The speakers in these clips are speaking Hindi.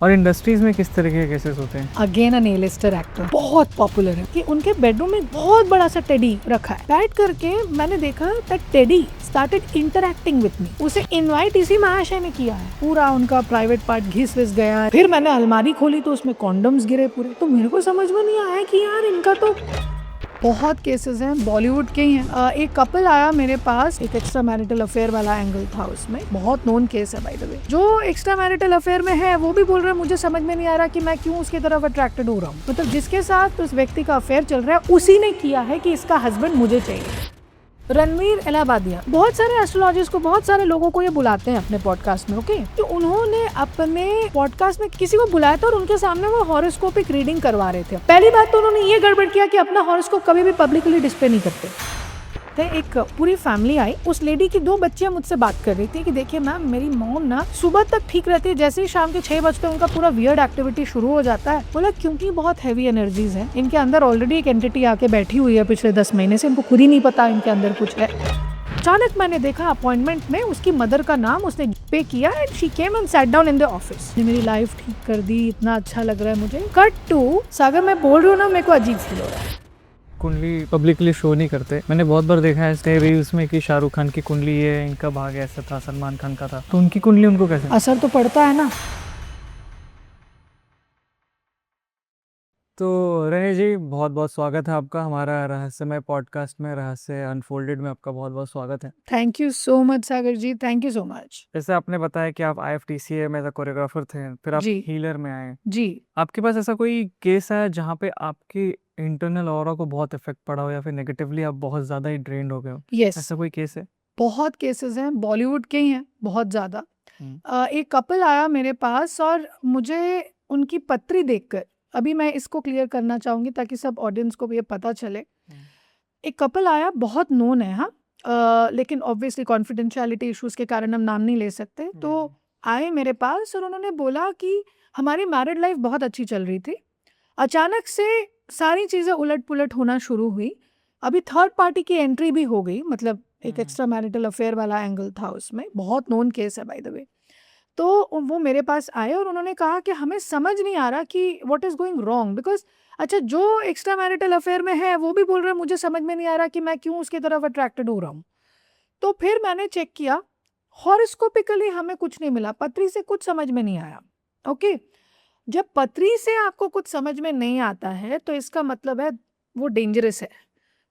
और इंडस्ट्रीज में किस तरह के केसेस होते हैं? अगेन अ नेलिस्टर एक्टर बहुत पॉपुलर है कि उनके बेडरूम में बहुत बड़ा सा टेडी रखा है। बैठ करके मैंने देखा that teddy started interacting with me. उसे इनवाइट इसी महाशय ने किया है। पूरा उनका प्राइवेट पार्ट घिस विस गया। फिर मैंने अलमारी खोली तो उसमें कॉन्डम्स गिरे पूरे। तो मेरे को समझ में नहीं आया कि यार इनका तो बहुत केसेस हैं, बॉलीवुड के ही हैं। एक कपल आया मेरे पास, एक एक्स्ट्रा मैरिटल अफेयर वाला एंगल था उसमें। बहुत नोन केस है बाय द वे। जो एक्स्ट्रा मैरिटल अफेयर में है वो भी बोल रहा है मुझे समझ में नहीं आ रहा कि मैं क्यों उसकी तरफ अट्रैक्टेड हो रहा हूँ। मतलब जिसके साथ उस व्यक्ति का अफेयर चल रहा है उसी ने किया है कि इसका हस्बैंड मुझे चाहिए। रणवीर इलाहाबादिया बहुत सारे एस्ट्रोलॉजिस्ट को, बहुत सारे लोगों को ये बुलाते हैं अपने पॉडकास्ट में। ओके, तो उन्होंने अपने पॉडकास्ट में किसी को बुलाया था और उनके सामने वो हॉरोस्कोपिक रीडिंग करवा रहे थे। पहली बात तो उन्होंने ये गड़बड़ किया कि अपना हॉरोस्कोप कभी भी पब्लिकली डिस्प्ले नहीं करते। एक पूरी फैमिली आई, उस लेडी की 2 बच्चियां मुझसे बात कर रही थी कि देखिए मैम, मेरी मॉम ना सुबह तक ठीक रहती है, जैसे ही शाम के 6 बजते उनका पूरा वियर्ड एक्टिविटी शुरू हो जाता है। बोला क्योंकि बहुत हैवी एनर्जीज हैं इनके अंदर, ऑलरेडी एक एंटिटी आके बैठी हुई है पिछले 10 महीने से, इनको खुद ही नहीं पता इनके अंदर कुछ है। अचानक मैंने देखा अपॉइंटमेंट में उसकी मदर का नाम उसने पे किया and she came and sat down in the office. मेरी लाइफ ठीक कर दी, इतना अच्छा लग रहा है मुझे। कट टू सागर, मैं बोल रही हूँ ना, मेरे को अजीब फील हो रहा है। कुंडली पब्लिकली शो नहीं करते। मैंने बहुत बार देखा है ऐसे रील्स में कि शाहरुख खान की कुंडली है, इनका भाग ऐसा था, सलमान खान का था, तो उनकी कुंडली उनको कैसे? असर तो पड़ता है ना। तो रहे जी, बहुत बहुत स्वागत है आपका हमारा रहस्यमय पॉडकास्ट में, रहस्य अनफोल्डेड में आपका बहुत बहुत स्वागत है। Thank you so much Sagar ji, thank you so much. जैसे आपने बताया कि आप IFTCA में कोरियोग्राफर थे, फिर आप जी हीलर में आए। जी। आपके पास ऐसा कोई केस है जहाँ पे आपकी इंटरनल ऑरा को बहुत इफेक्ट पड़ा हो या फिर नेगेटिवली आप बहुत ज़्यादा ही ड्रेन्ड हो गए हो? यस, ऐसा कोई केस है? बहुत केसेस हैं, बॉलीवुड के ही हैं बहुत ज़्यादा। हम्म। एक कपल आया मेरे पास और मुझे उनकी पत्री देखकर, अभी मैं इसको क्लियर करना चाहूँगी ताकि सब ऑडियंस को भी ये पता चले। एक कपल आया, बहुत नोन है, हाँ, लेकिन ऑब्वियसली कॉन्फिडेंशियलिटी इश्यूज़ के कारण हम नाम नहीं ले सकते। तो आए मेरे पास और उन्होंने बोला कि हमारी मैरिड लाइफ बहुत अच्छी चल रही थी, अचानक से सारी चीज़ें उलट-पुलट होना शुरू हुई। अभी थर्ड पार्टी की एंट्री भी हो गई, मतलब एक एक्स्ट्रा मैरिटल अफेयर वाला एंगल था उसमें। बहुत नोन केस है बाय द वे। तो वो मेरे पास आए और उन्होंने कहा कि हमें समझ नहीं आ रहा कि what is going wrong, because अच्छा जो एक्स्ट्रा मैरिटल अफेयर में है वो भी बोल रहा है मुझे समझ में नहीं आ रहा कि मैं क्यों उसकी तरफ अट्रैक्टेड हो रहा हूँ। तो फिर मैंने चेक किया, हॉरोस्कोपिकली हमें कुछ नहीं मिला, पत्री से कुछ समझ में नहीं आया। ओके, जब पत्री से आपको कुछ समझ में नहीं आता है तो इसका मतलब है वो डेंजरस है,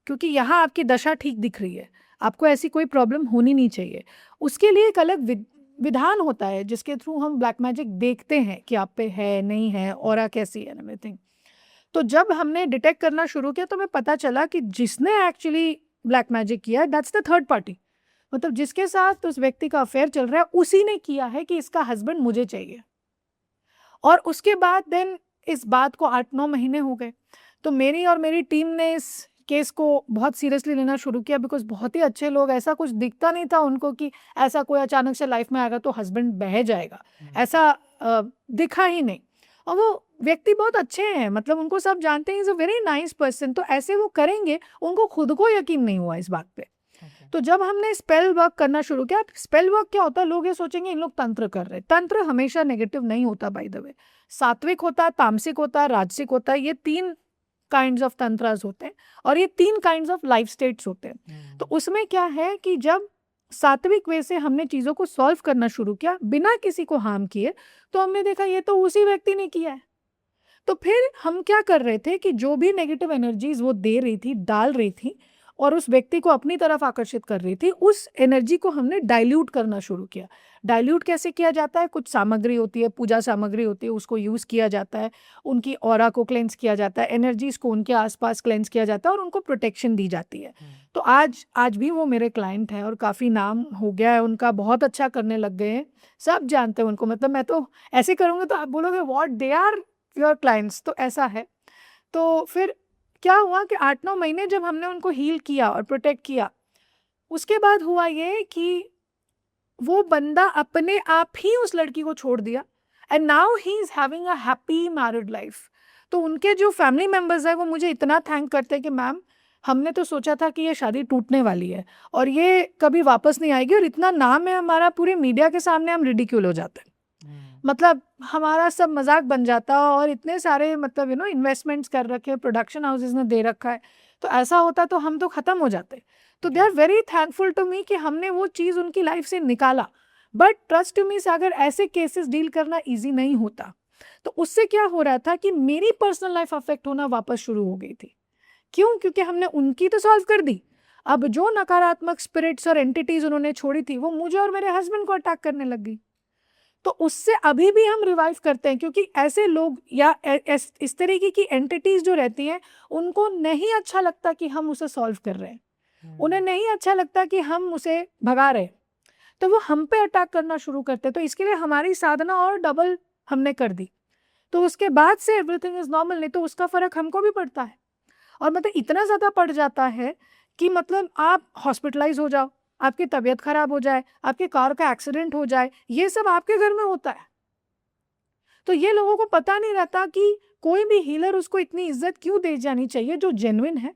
क्योंकि यहाँ आपकी दशा ठीक दिख रही है, आपको ऐसी कोई प्रॉब्लम होनी नहीं चाहिए। उसके लिए एक अलग विधान होता है जिसके थ्रू हम ब्लैक मैजिक देखते हैं कि आप पे है नहीं है, ऑरा कैसी है, एवरीथिंग। तो जब हमने डिटेक्ट करना शुरू किया तो हमें पता चला कि जिसने एक्चुअली ब्लैक मैजिक किया है दैट्स द थर्ड पार्टी। मतलब जिसके साथ उस व्यक्ति का अफेयर चल रहा है उसी ने किया है कि इसका हस्बैंड मुझे चाहिए। और उसके बाद देन इस बात को 8-9 महीने हो गए। तो मेरी और मेरी टीम ने इस केस को बहुत सीरियसली लेना शुरू किया, बिकॉज बहुत ही अच्छे लोग, ऐसा कुछ दिखता नहीं था उनको कि ऐसा कोई अचानक से लाइफ में आएगा तो हस्बैंड बह जाएगा, ऐसा दिखा ही नहीं। और वो व्यक्ति बहुत अच्छे हैं, मतलब उनको सब जानते हैं, is a very nice person. तो ऐसे वो करेंगे, उनको खुद को यकीन नहीं हुआ इस बात पे। तो जब हमने स्पेल वर्क करना शुरू किया, स्पेल वर्क क्या होता है, लोग ये सोचेंगे इन लोग तंत्र कर रहे हैं। तंत्र हमेशा नेगेटिव नहीं होता बाय द वे, सात्विक होता है, तामसिक होता है, राजसिक होता है। ये 3 काइंड्स ऑफ तंत्रास होते हैं और ये 3 काइंड्स ऑफ लाइफ स्टेट्स होते हैं। तो उसमें क्या है कि जब सात्विक वे से हमने चीज़ों को सॉल्व करना शुरू किया बिना किसी को हार्म किए, तो हमने देखा ये तो उसी व्यक्ति ने किया है। तो फिर हम क्या कर रहे थे कि जो भी नेगेटिव एनर्जीज वो दे रही थी, डाल रही थी और उस व्यक्ति को अपनी तरफ आकर्षित कर रही थी, उस एनर्जी को हमने डाइल्यूट करना शुरू किया। डाइल्यूट कैसे किया जाता है? कुछ सामग्री होती है, पूजा सामग्री होती है, उसको यूज़ किया जाता है, उनकी ऑरा को क्लेंस किया जाता है, एनर्जीज को उनके आसपास क्लेंस किया जाता है और उनको प्रोटेक्शन दी जाती है। तो आज भी वो मेरे क्लाइंट हैं और काफ़ी नाम हो गया है उनका, बहुत अच्छा करने लग गए हैं, सब जानते हैं उनको। मतलब मैं तो ऐसे करूँगी तो आप बोलोगे what, they are your clients, तो ऐसा है। तो फिर क्या हुआ कि 8-9 महीने जब हमने उनको हील किया और प्रोटेक्ट किया, उसके बाद हुआ ये कि वो बंदा अपने आप ही उस लड़की को छोड़ दिया and now he is having a happy married life. तो उनके जो फैमिली मेंबर्स हैं वो मुझे इतना थैंक करते हैं कि मैम, हमने तो सोचा था कि ये शादी टूटने वाली है और ये कभी वापस नहीं आएगी, और इतना नाम है हमारा पूरे मीडिया के सामने, हम रिडिक्यूल हो जाते हैं। मतलब हमारा सब मजाक बन जाता और इतने सारे मतलब इन्वेस्टमेंट्स कर रखे, प्रोडक्शन हाउसेस ने दे रखा है, तो ऐसा होता तो हम तो खत्म हो जाते। तो they are very thankful to me कि हमने वो चीज़ उनकी लाइफ से निकाला। बट ट्रस्ट टू मी, अगर ऐसे केसेस डील करना ईजी नहीं होता तो उससे क्या हो रहा था कि मेरी पर्सनल लाइफ अफेक्ट होना वापस शुरू हो गई थी। क्यों? क्योंकि हमने उनकी तो सॉल्व कर दी, अब जो नकारात्मक स्पिरिट्स और एंटिटीज उन्होंने छोड़ी थी वो मुझे और मेरे हस्बैंड को अटैक करने लग गई। तो उससे अभी भी हम रिवाइव करते हैं, क्योंकि ऐसे लोग या इस तरीके की एंटिटीज जो रहती हैं उनको नहीं अच्छा लगता कि हम उसे सॉल्व कर रहे हैं, उन्हें नहीं अच्छा लगता कि हम उसे भगा रहे हैं, तो वो हम पे अटैक करना शुरू करते हैं। तो इसके लिए हमारी साधना और डबल हमने कर दी, तो उसके बाद से एवरीथिंग इज नॉर्मल। नहीं तो उसका फर्क हमको भी पड़ता है, और मतलब इतना ज़्यादा पड़ जाता है कि मतलब आप हॉस्पिटलाइज हो जाओ, आपकी तबीयत खराब हो जाए, आपके कार का एक्सीडेंट हो जाए, ये सब आपके घर में होता है। तो ये लोगों को पता नहीं रहता कि कोई भी हीलर उसको इतनी इज्जत क्यों दे जानी चाहिए जो जेन्युइन है।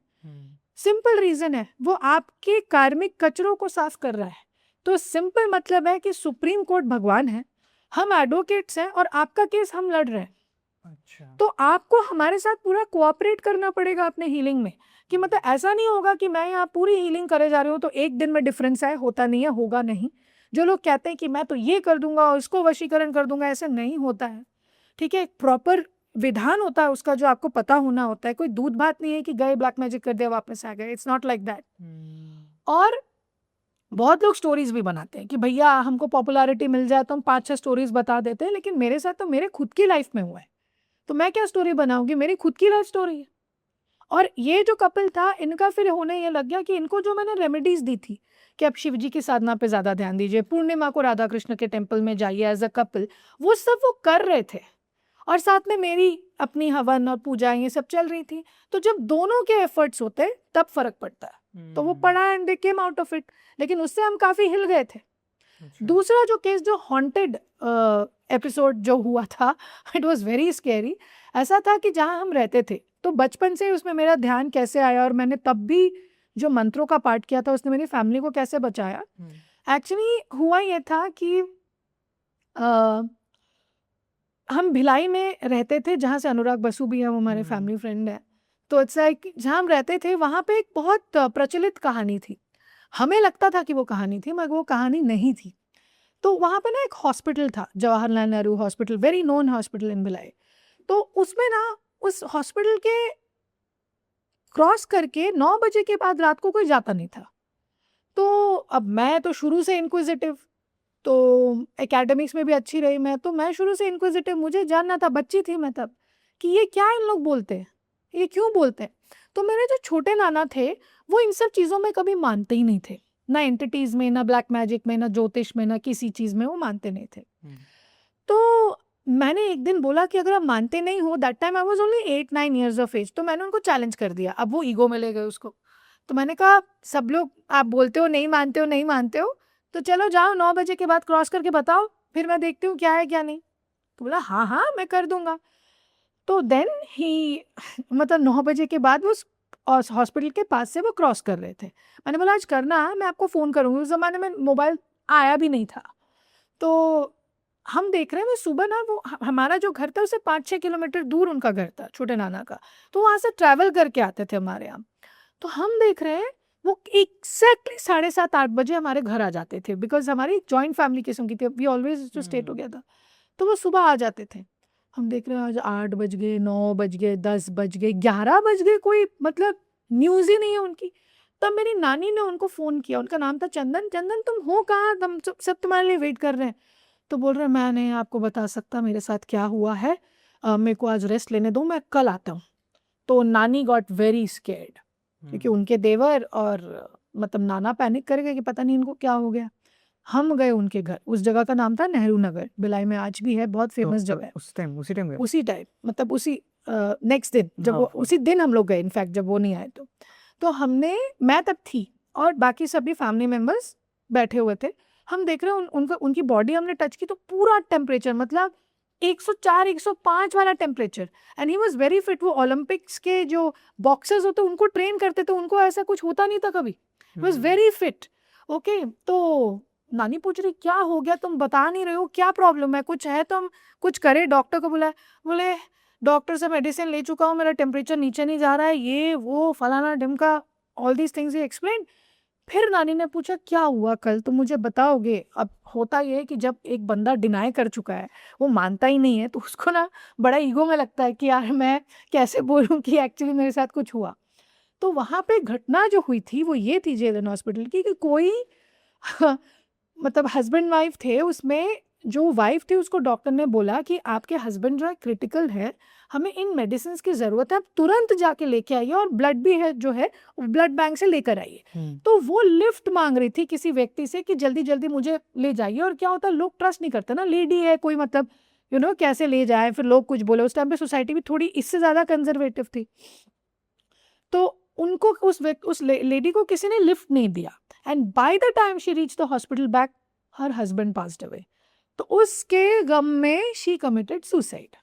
सिंपल रीजन है, वो आपके कार्मिक कचरों को साफ कर रहा है। तो सिंपल मतलब है कि सुप्रीम कोर्ट भगवान है, हम एडवोकेट्स हैं और आपका केस हम लड़ रहे हैं। अच्छा। तो आपको हमारे साथ पूरा कोऑपरेट करना पड़ेगा अपने हीलिंग में, कि मतलब ऐसा नहीं होगा कि मैं यहाँ पूरी हीलिंग करे जा रही हूँ तो एक दिन में डिफरेंस आए, होता नहीं है, होगा नहीं। जो लोग कहते हैं कि मैं तो ये कर दूंगा और इसको वशीकरण कर दूंगा, ऐसे नहीं होता है। ठीक है, एक प्रॉपर विधान होता है उसका जो आपको पता होना होता है। कोई दूध भात नहीं है कि गए ब्लैक मैजिक कर दिया वापस आ गए, इट्स नॉट लाइक दैट। और बहुत लोग स्टोरीज भी बनाते हैं कि भैया हमको पॉपुलैरिटी मिल जाए तो हम 5-6 स्टोरीज बता देते हैं, लेकिन मेरे साथ तो मेरे खुद की लाइफ में हुआ है, तो मैं क्या स्टोरी बनाऊंगी, मेरी खुद की लाइफ स्टोरी है। और ये जो कपल था इनका फिर होने ये लग गया कि इनको जो मैंने रेमेडीज दी थी कि आप शिव जी की साधना पे ज़्यादा ध्यान दीजिए, पूर्णिमा को राधा कृष्ण के टेम्पल में जाइए एज अ कपल, वो सब वो कर रहे थे और साथ में मेरी अपनी हवन और पूजा ये सब चल रही थी। तो जब दोनों के एफर्ट्स होते तब फर्क पड़ता है। तो वो पड़ा and they came out of it, लेकिन उससे हम काफ़ी हिल गए थे। दूसरा जो केस, जो हॉन्टेड एपिसोड जो हुआ था, इट वॉज वेरी स्केरी। ऐसा था कि जहाँ हम रहते थे तो बचपन से उसमें मेरा ध्यान कैसे आया और मैंने तब भी जो मंत्रों का पाठ किया था उसने मेरी फैमिली को कैसे बचाया। एक्चुअली हुआ ये था कि हम भिलाई में रहते थे, जहाँ से अनुराग बसु भी है, वो हमारे फैमिली फ्रेंड है। तो इट्स लाइक जहाँ हम रहते थे वहाँ पे एक बहुत प्रचलित कहानी थी। हमें लगता था कि वो कहानी थी, मगर वो कहानी नहीं थी। तो वहाँ पे ना एक हॉस्पिटल था, Jawaharlal Nehru hospital, very known hospital in Bhilai. तो उसमें ना उस हॉस्पिटल के क्रॉस करके 9 बजे के बाद रात को कोई जाता नहीं था। तो अब मैं तो शुरू से इंक्विजिटिव, तो एकेडमिक्स में भी अच्छी रही मैं, तो मैं शुरू से इंक्विजिटिव, मुझे जानना था, बच्ची थी मैं तब, कि ये क्या इन लोग बोलते हैं, ये क्यों बोलते हैं। तो मेरे जो छोटे नाना थे वो इन सब चीज़ों में कभी मानते ही नहीं थे, ना एंटिटीज में, ना ब्लैक मैजिक में, ना ज्योतिष में, ना किसी चीज़ में वो मानते नहीं थे। तो मैंने एक दिन बोला कि अगर आप मानते नहीं हो, that time I was only 8-9 years of age, तो मैंने उनको चैलेंज कर दिया। अब वो ईगो में ले गए उसको। तो मैंने कहा सब लोग आप बोलते हो नहीं मानते हो, नहीं मानते हो, तो चलो जाओ 9 बजे के बाद क्रॉस करके बताओ, फिर मैं देखती हूँ क्या है क्या नहीं। तो बोला हाँ हाँ मैं कर दूंगा। तो देन ही मतलब 9 बजे के बाद वो हॉस्पिटल के पास से वो क्रॉस कर रहे थे। मैंने बोला आज करना है, मैं आपको फ़ोन करूँगी। उस ज़माने में मोबाइल आया भी नहीं था। तो हम देख रहे हैं, वो सुबह ना, वो हमारा जो घर था उससे 5-6 किलोमीटर दूर उनका घर था, छोटे नाना का। तो वहाँ से ट्रैवल करके आते थे हमारे यहाँ। तो हम देख रहे हैं वो एग्जैक्टली 7:30-8 बजे हमारे घर आ जाते थे, बिकॉज हमारी जॉइंट फैमिली किस्म की थी, we always to stay together. तो वो सुबह आ जाते थे। हम देख रहे हैं आज 8 बज गए, 9 बज गए, 10 बज गए, 11 बज गए, कोई मतलब न्यूज़ ही नहीं है उनकी। तब मेरी नानी ने उनको फ़ोन किया, उनका नाम था चंदन। चंदन तुम हो कहाँ, हम सब तुम्हारे लिए वेट कर रहे हैं। तो बोल रहे मैं नहीं आपको बता सकता मेरे साथ क्या हुआ है, मेरे को आज रेस्ट लेने दो, मैं कल आता हूँ। तो नानी गॉट वेरी स्केर्ड, क्योंकि उनके देवर और मतलब नाना पैनिक कर गए कि पता नहीं इनको क्या हो गया। हम गए उनके घर, उस जगह का नाम था नेहरू नगर, भिलाई में आज भी है, बहुत फेमस जगह है। उसी टाइम मतलब उसी नेक्स्ट दिन जब वो, उसी दिन हम लोग गए इनफैक्ट, जब वो नहीं आए। तो हमने, मैं तब थी और बाकी सभी फैमिली मेम्बर्स बैठे हुए थे। हम देख रहे हैं उनका, उनकी बॉडी हमने टच की तो पूरा टेम्परेचर मतलब 104-105 वाला temperature, and he was very fit. वो ओलंपिक्स के जो बॉक्सर्स होते उनको ट्रेन करते थे, उनको ऐसा कुछ होता नहीं था कभी, he was very fit. Okay, तो नानी पूछ रही क्या हो गया, तुम बता नहीं रहे हो, क्या प्रॉब्लम है, कुछ है तो हम कुछ करें। डॉक्टर को बुलाया, बोले डॉक्टर से मेडिसिन ले चुका हूँ, मेरा टेम्परेचर नीचे नहीं जा रहा है, ये वो फलाना ढिमका, ऑल दीज थिंग्स ही एक्सप्लेन। फिर नानी ने पूछा क्या हुआ कल, तुम मुझे बताओगे। अब होता ये है कि जब एक बंदा डिनाई कर चुका है, वो मानता ही नहीं है, तो उसको ना बड़ा ईगो में लगता है कि यार मैं कैसे बोलूं कि एक्चुअली मेरे साथ कुछ हुआ। तो वहां पे घटना जो हुई थी वो ये थी जेलन हॉस्पिटल की कि कोई मतलब हस्बैंड वाइफ थे, उसमें जो वाइफ थी उसको डॉक्टर ने बोला कि आपके हस्बैंड जो है क्रिटिकल है, हमें इन मेडिसिन की ज़रूरत है, आप तुरंत जाके लेके आइए, और ब्लड भी है जो है ब्लड बैंक से लेकर आइए। तो वो लिफ्ट मांग रही थी किसी व्यक्ति से कि जल्दी जल्दी मुझे ले जाइए। और क्या होता है, लोग ट्रस्ट नहीं करते ना, लेडी है कोई, मतलब कैसे ले जाए, फिर लोग कुछ बोले। उस टाइम पे सोसाइटी भी थोड़ी इससे ज़्यादा कंजर्वेटिव थी, तो उनको उस लेडी को किसी ने लिफ्ट नहीं दिया। And by the time she reach the hospital back, her husband passed away. तो उसके गम में शी कमिटेड सुसाइड,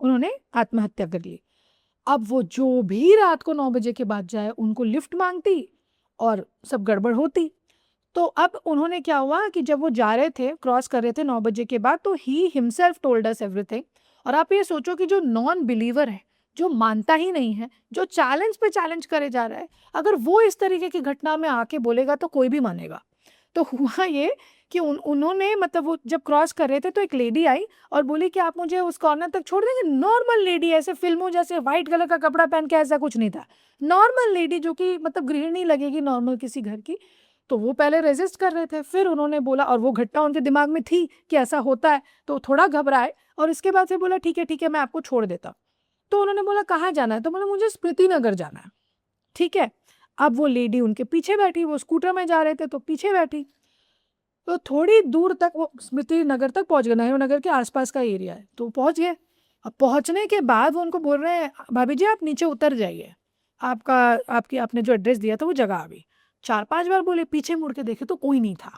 उन्होंने आत्महत्या कर ली। अब वो जो भी रात को 9 बजे के बाद जाए उनको लिफ्ट मांगती और सब गड़बड़ होती। तो अब उन्होंने क्या हुआ कि जब वो जा रहे थे, क्रॉस कर रहे थे 9 बजे के बाद, तो he himself told us everything. और आप ये सोचो कि जो नॉन बिलीवर है, जो मानता ही नहीं है, जो चैलेंज पे चैलेंज करे जा रहा है, अगर वो इस तरीके की घटना में आके बोलेगा तो कोई भी मानेगा। तो हुआ ये कि उन्होंने मतलब वो जब क्रॉस कर रहे थे तो एक लेडी आई और बोली कि आप मुझे उस कॉर्नर तक छोड़ देंगे। नॉर्मल लेडी, ऐसे फिल्मों जैसे व्हाइट कलर का कपड़ा पहन के, ऐसा कुछ नहीं था, नॉर्मल लेडी जो कि मतलब गृहिणी लगेगी नॉर्मल किसी घर की। तो वो पहले रेजिस्ट कर रहे थे, फिर उन्होंने बोला, और वो घटना उनके दिमाग में थी कि ऐसा होता है, तो थोड़ा घबराए, और इसके बाद से बोला ठीक है मैं आपको छोड़ देता। तो उन्होंने बोला कहाँ जाना है, तो बोला मुझे स्मृति नगर जाना है। ठीक है, अब वो लेडी उनके पीछे बैठी, वो स्कूटर में जा रहे थे तो पीछे बैठी। तो थोड़ी दूर तक वो स्मृति नगर तक पहुंच गए, नेहरू नगर के आसपास का एरिया है, तो पहुंच गए। अब पहुंचने के बाद वो उनको बोल रहे हैं भाभी जी आप नीचे उतर जाइए, आपकी आपने जो एड्रेस दिया था वो जगह आ गई। 4-5 बार बोले, पीछे मुड़ के देखे तो कोई नहीं था।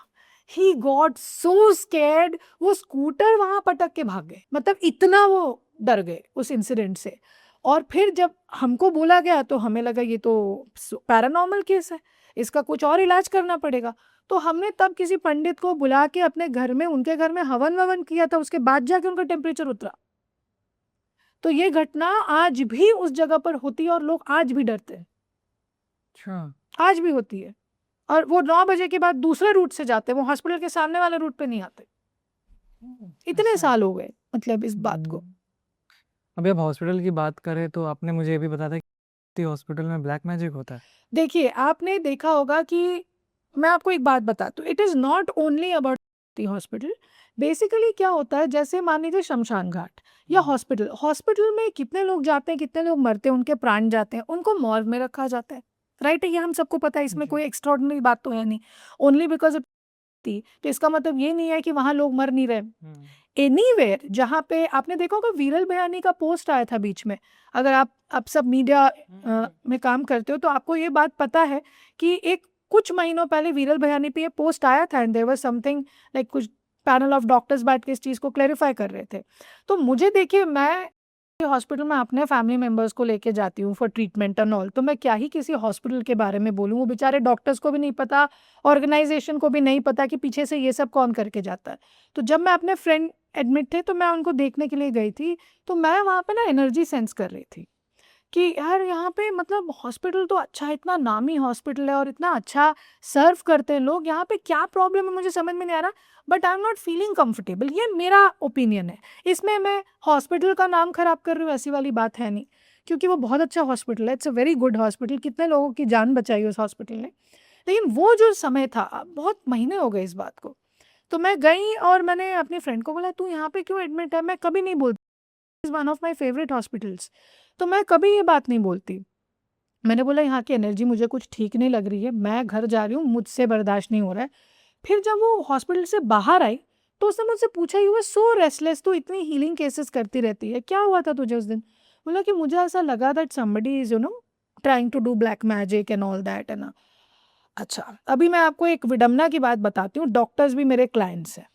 ही गॉट सो स्कैर्ड, वो स्कूटर वहां पटक के भाग गए, मतलब इतना वो डर गए उस इंसिडेंट से। और फिर जब हमको बोला गया तो हमें लगा ये तो पैरानॉर्मल केस है, इसका कुछ और इलाज करना पड़ेगा। तो हमने तब किसी पंडित को बुला के अपने घर में, उनके घर में हवन ववन किया था, उसके बाद जाके उनका टेम्परेचर उतरा। तो ये घटना आज भी उस जगह पर होती है और लोग आज भी डरते हैं, अच्छा, आज भी होती है। और वो 9 बजे के बाद दूसरे रूट से जाते हैं, वो हॉस्पिटल के सामने वाले रूट पे नहीं आते। इतने ऐसा। साल हो गए मतलब इस बात को। अभी आप हॉस्पिटल की बात करें तो आपने मुझे ये भी बताया था कि हॉस्पिटल में ब्लैक मैजिक होता है। देखिए आपने देखा होगा कि मैं आपको एक बात बताती हूँ, it is not only about the hospital. Basically क्या होता है, जैसे मान लीजिए शमशान घाट या हॉस्पिटल, हॉस्पिटल में कितने लोग जाते हैं, कितने लोग मरते हैं, उनके प्राण जाते हैं, उनको मॉर्ग में रखा जाता है, राइट है, ये हम सबको पता है, इसमें जी। कोई एक्स्ट्रॉर्डिनरी बात तो है नहीं। ओनली बिकॉज तो इसका मतलब ये नहीं है कि वहां लोग मर नहीं रहे। एनीवेयर जहाँ पे आपने देखा होगा, वीरल बयानी का पोस्ट आया था बीच में, अगर आप सब मीडिया में काम करते हो तो आपको ये बात पता है कि एक कुछ महीनों पहले वीरल बयानी पे ये पोस्ट आया था, and there was something like कुछ पैनल ऑफ डॉक्टर्स बैठ के इस चीज़ को क्लैरिफाई कर रहे थे। तो मुझे देखिए, मैं हॉस्पिटल में अपने फैमिली मेंबर्स को लेके जाती हूँ फॉर ट्रीटमेंट एंड ऑल, तो मैं क्या ही किसी हॉस्पिटल के बारे में बोलूँ, वो बेचारे डॉक्टर्स को भी नहीं पता, ऑर्गेनाइजेशन को भी नहीं पता कि पीछे से ये सब कौन करके जाता है। तो जब मैं अपने फ्रेंड एडमिट थे तो मैं उनको देखने के लिए गई थी, तो मैं वहाँ पे ना एनर्जी सेंस कर रही थी कि यार यहाँ पे मतलब हॉस्पिटल तो अच्छा है, इतना नामी हॉस्पिटल है और इतना अच्छा सर्व करते हैं लोग, यहाँ पे क्या प्रॉब्लम है मुझे समझ में नहीं आ रहा, but I am not feeling comfortable. ये मेरा ओपिनियन है, इसमें मैं हॉस्पिटल का नाम खराब कर रही हूँ ऐसी वाली बात है नहीं, क्योंकि वो बहुत अच्छा हॉस्पिटल है, it's a very good hospital, कितने लोगों की जान बचाई उस हॉस्पिटल ने। लेकिन वो जो समय था, बहुत महीने हो गए इस बात को, तो मैं गई और मैंने अपनी फ्रेंड को बोला तू यहाँ पे क्यों एडमिट है, मैं कभी नहीं बोलती, is one of my favourite hospitals, तो मैं कभी ये बात नहीं बोलती। मैंने बोला यहाँ की एनर्जी मुझे कुछ ठीक नहीं लग रही है, मैं घर जा रही हूँ, मुझसे बर्दाश्त नहीं हो रहा है। फिर जब वो हॉस्पिटल से बाहर आई तो उसने मुझसे पूछा, यू वर सो रेस्टलेस, तू इतनी हीलिंग केसेस करती रहती है, क्या हुआ था तुझे उस दिन? बोला कि मुझे ऐसा लगा that somebody is trying to do black magic and all that है ना। अच्छा, अभी मैं आपको एक विडम्बना की बात बताती हूँ, डॉक्टर्स भी मेरे क्लाइंट्स हैं,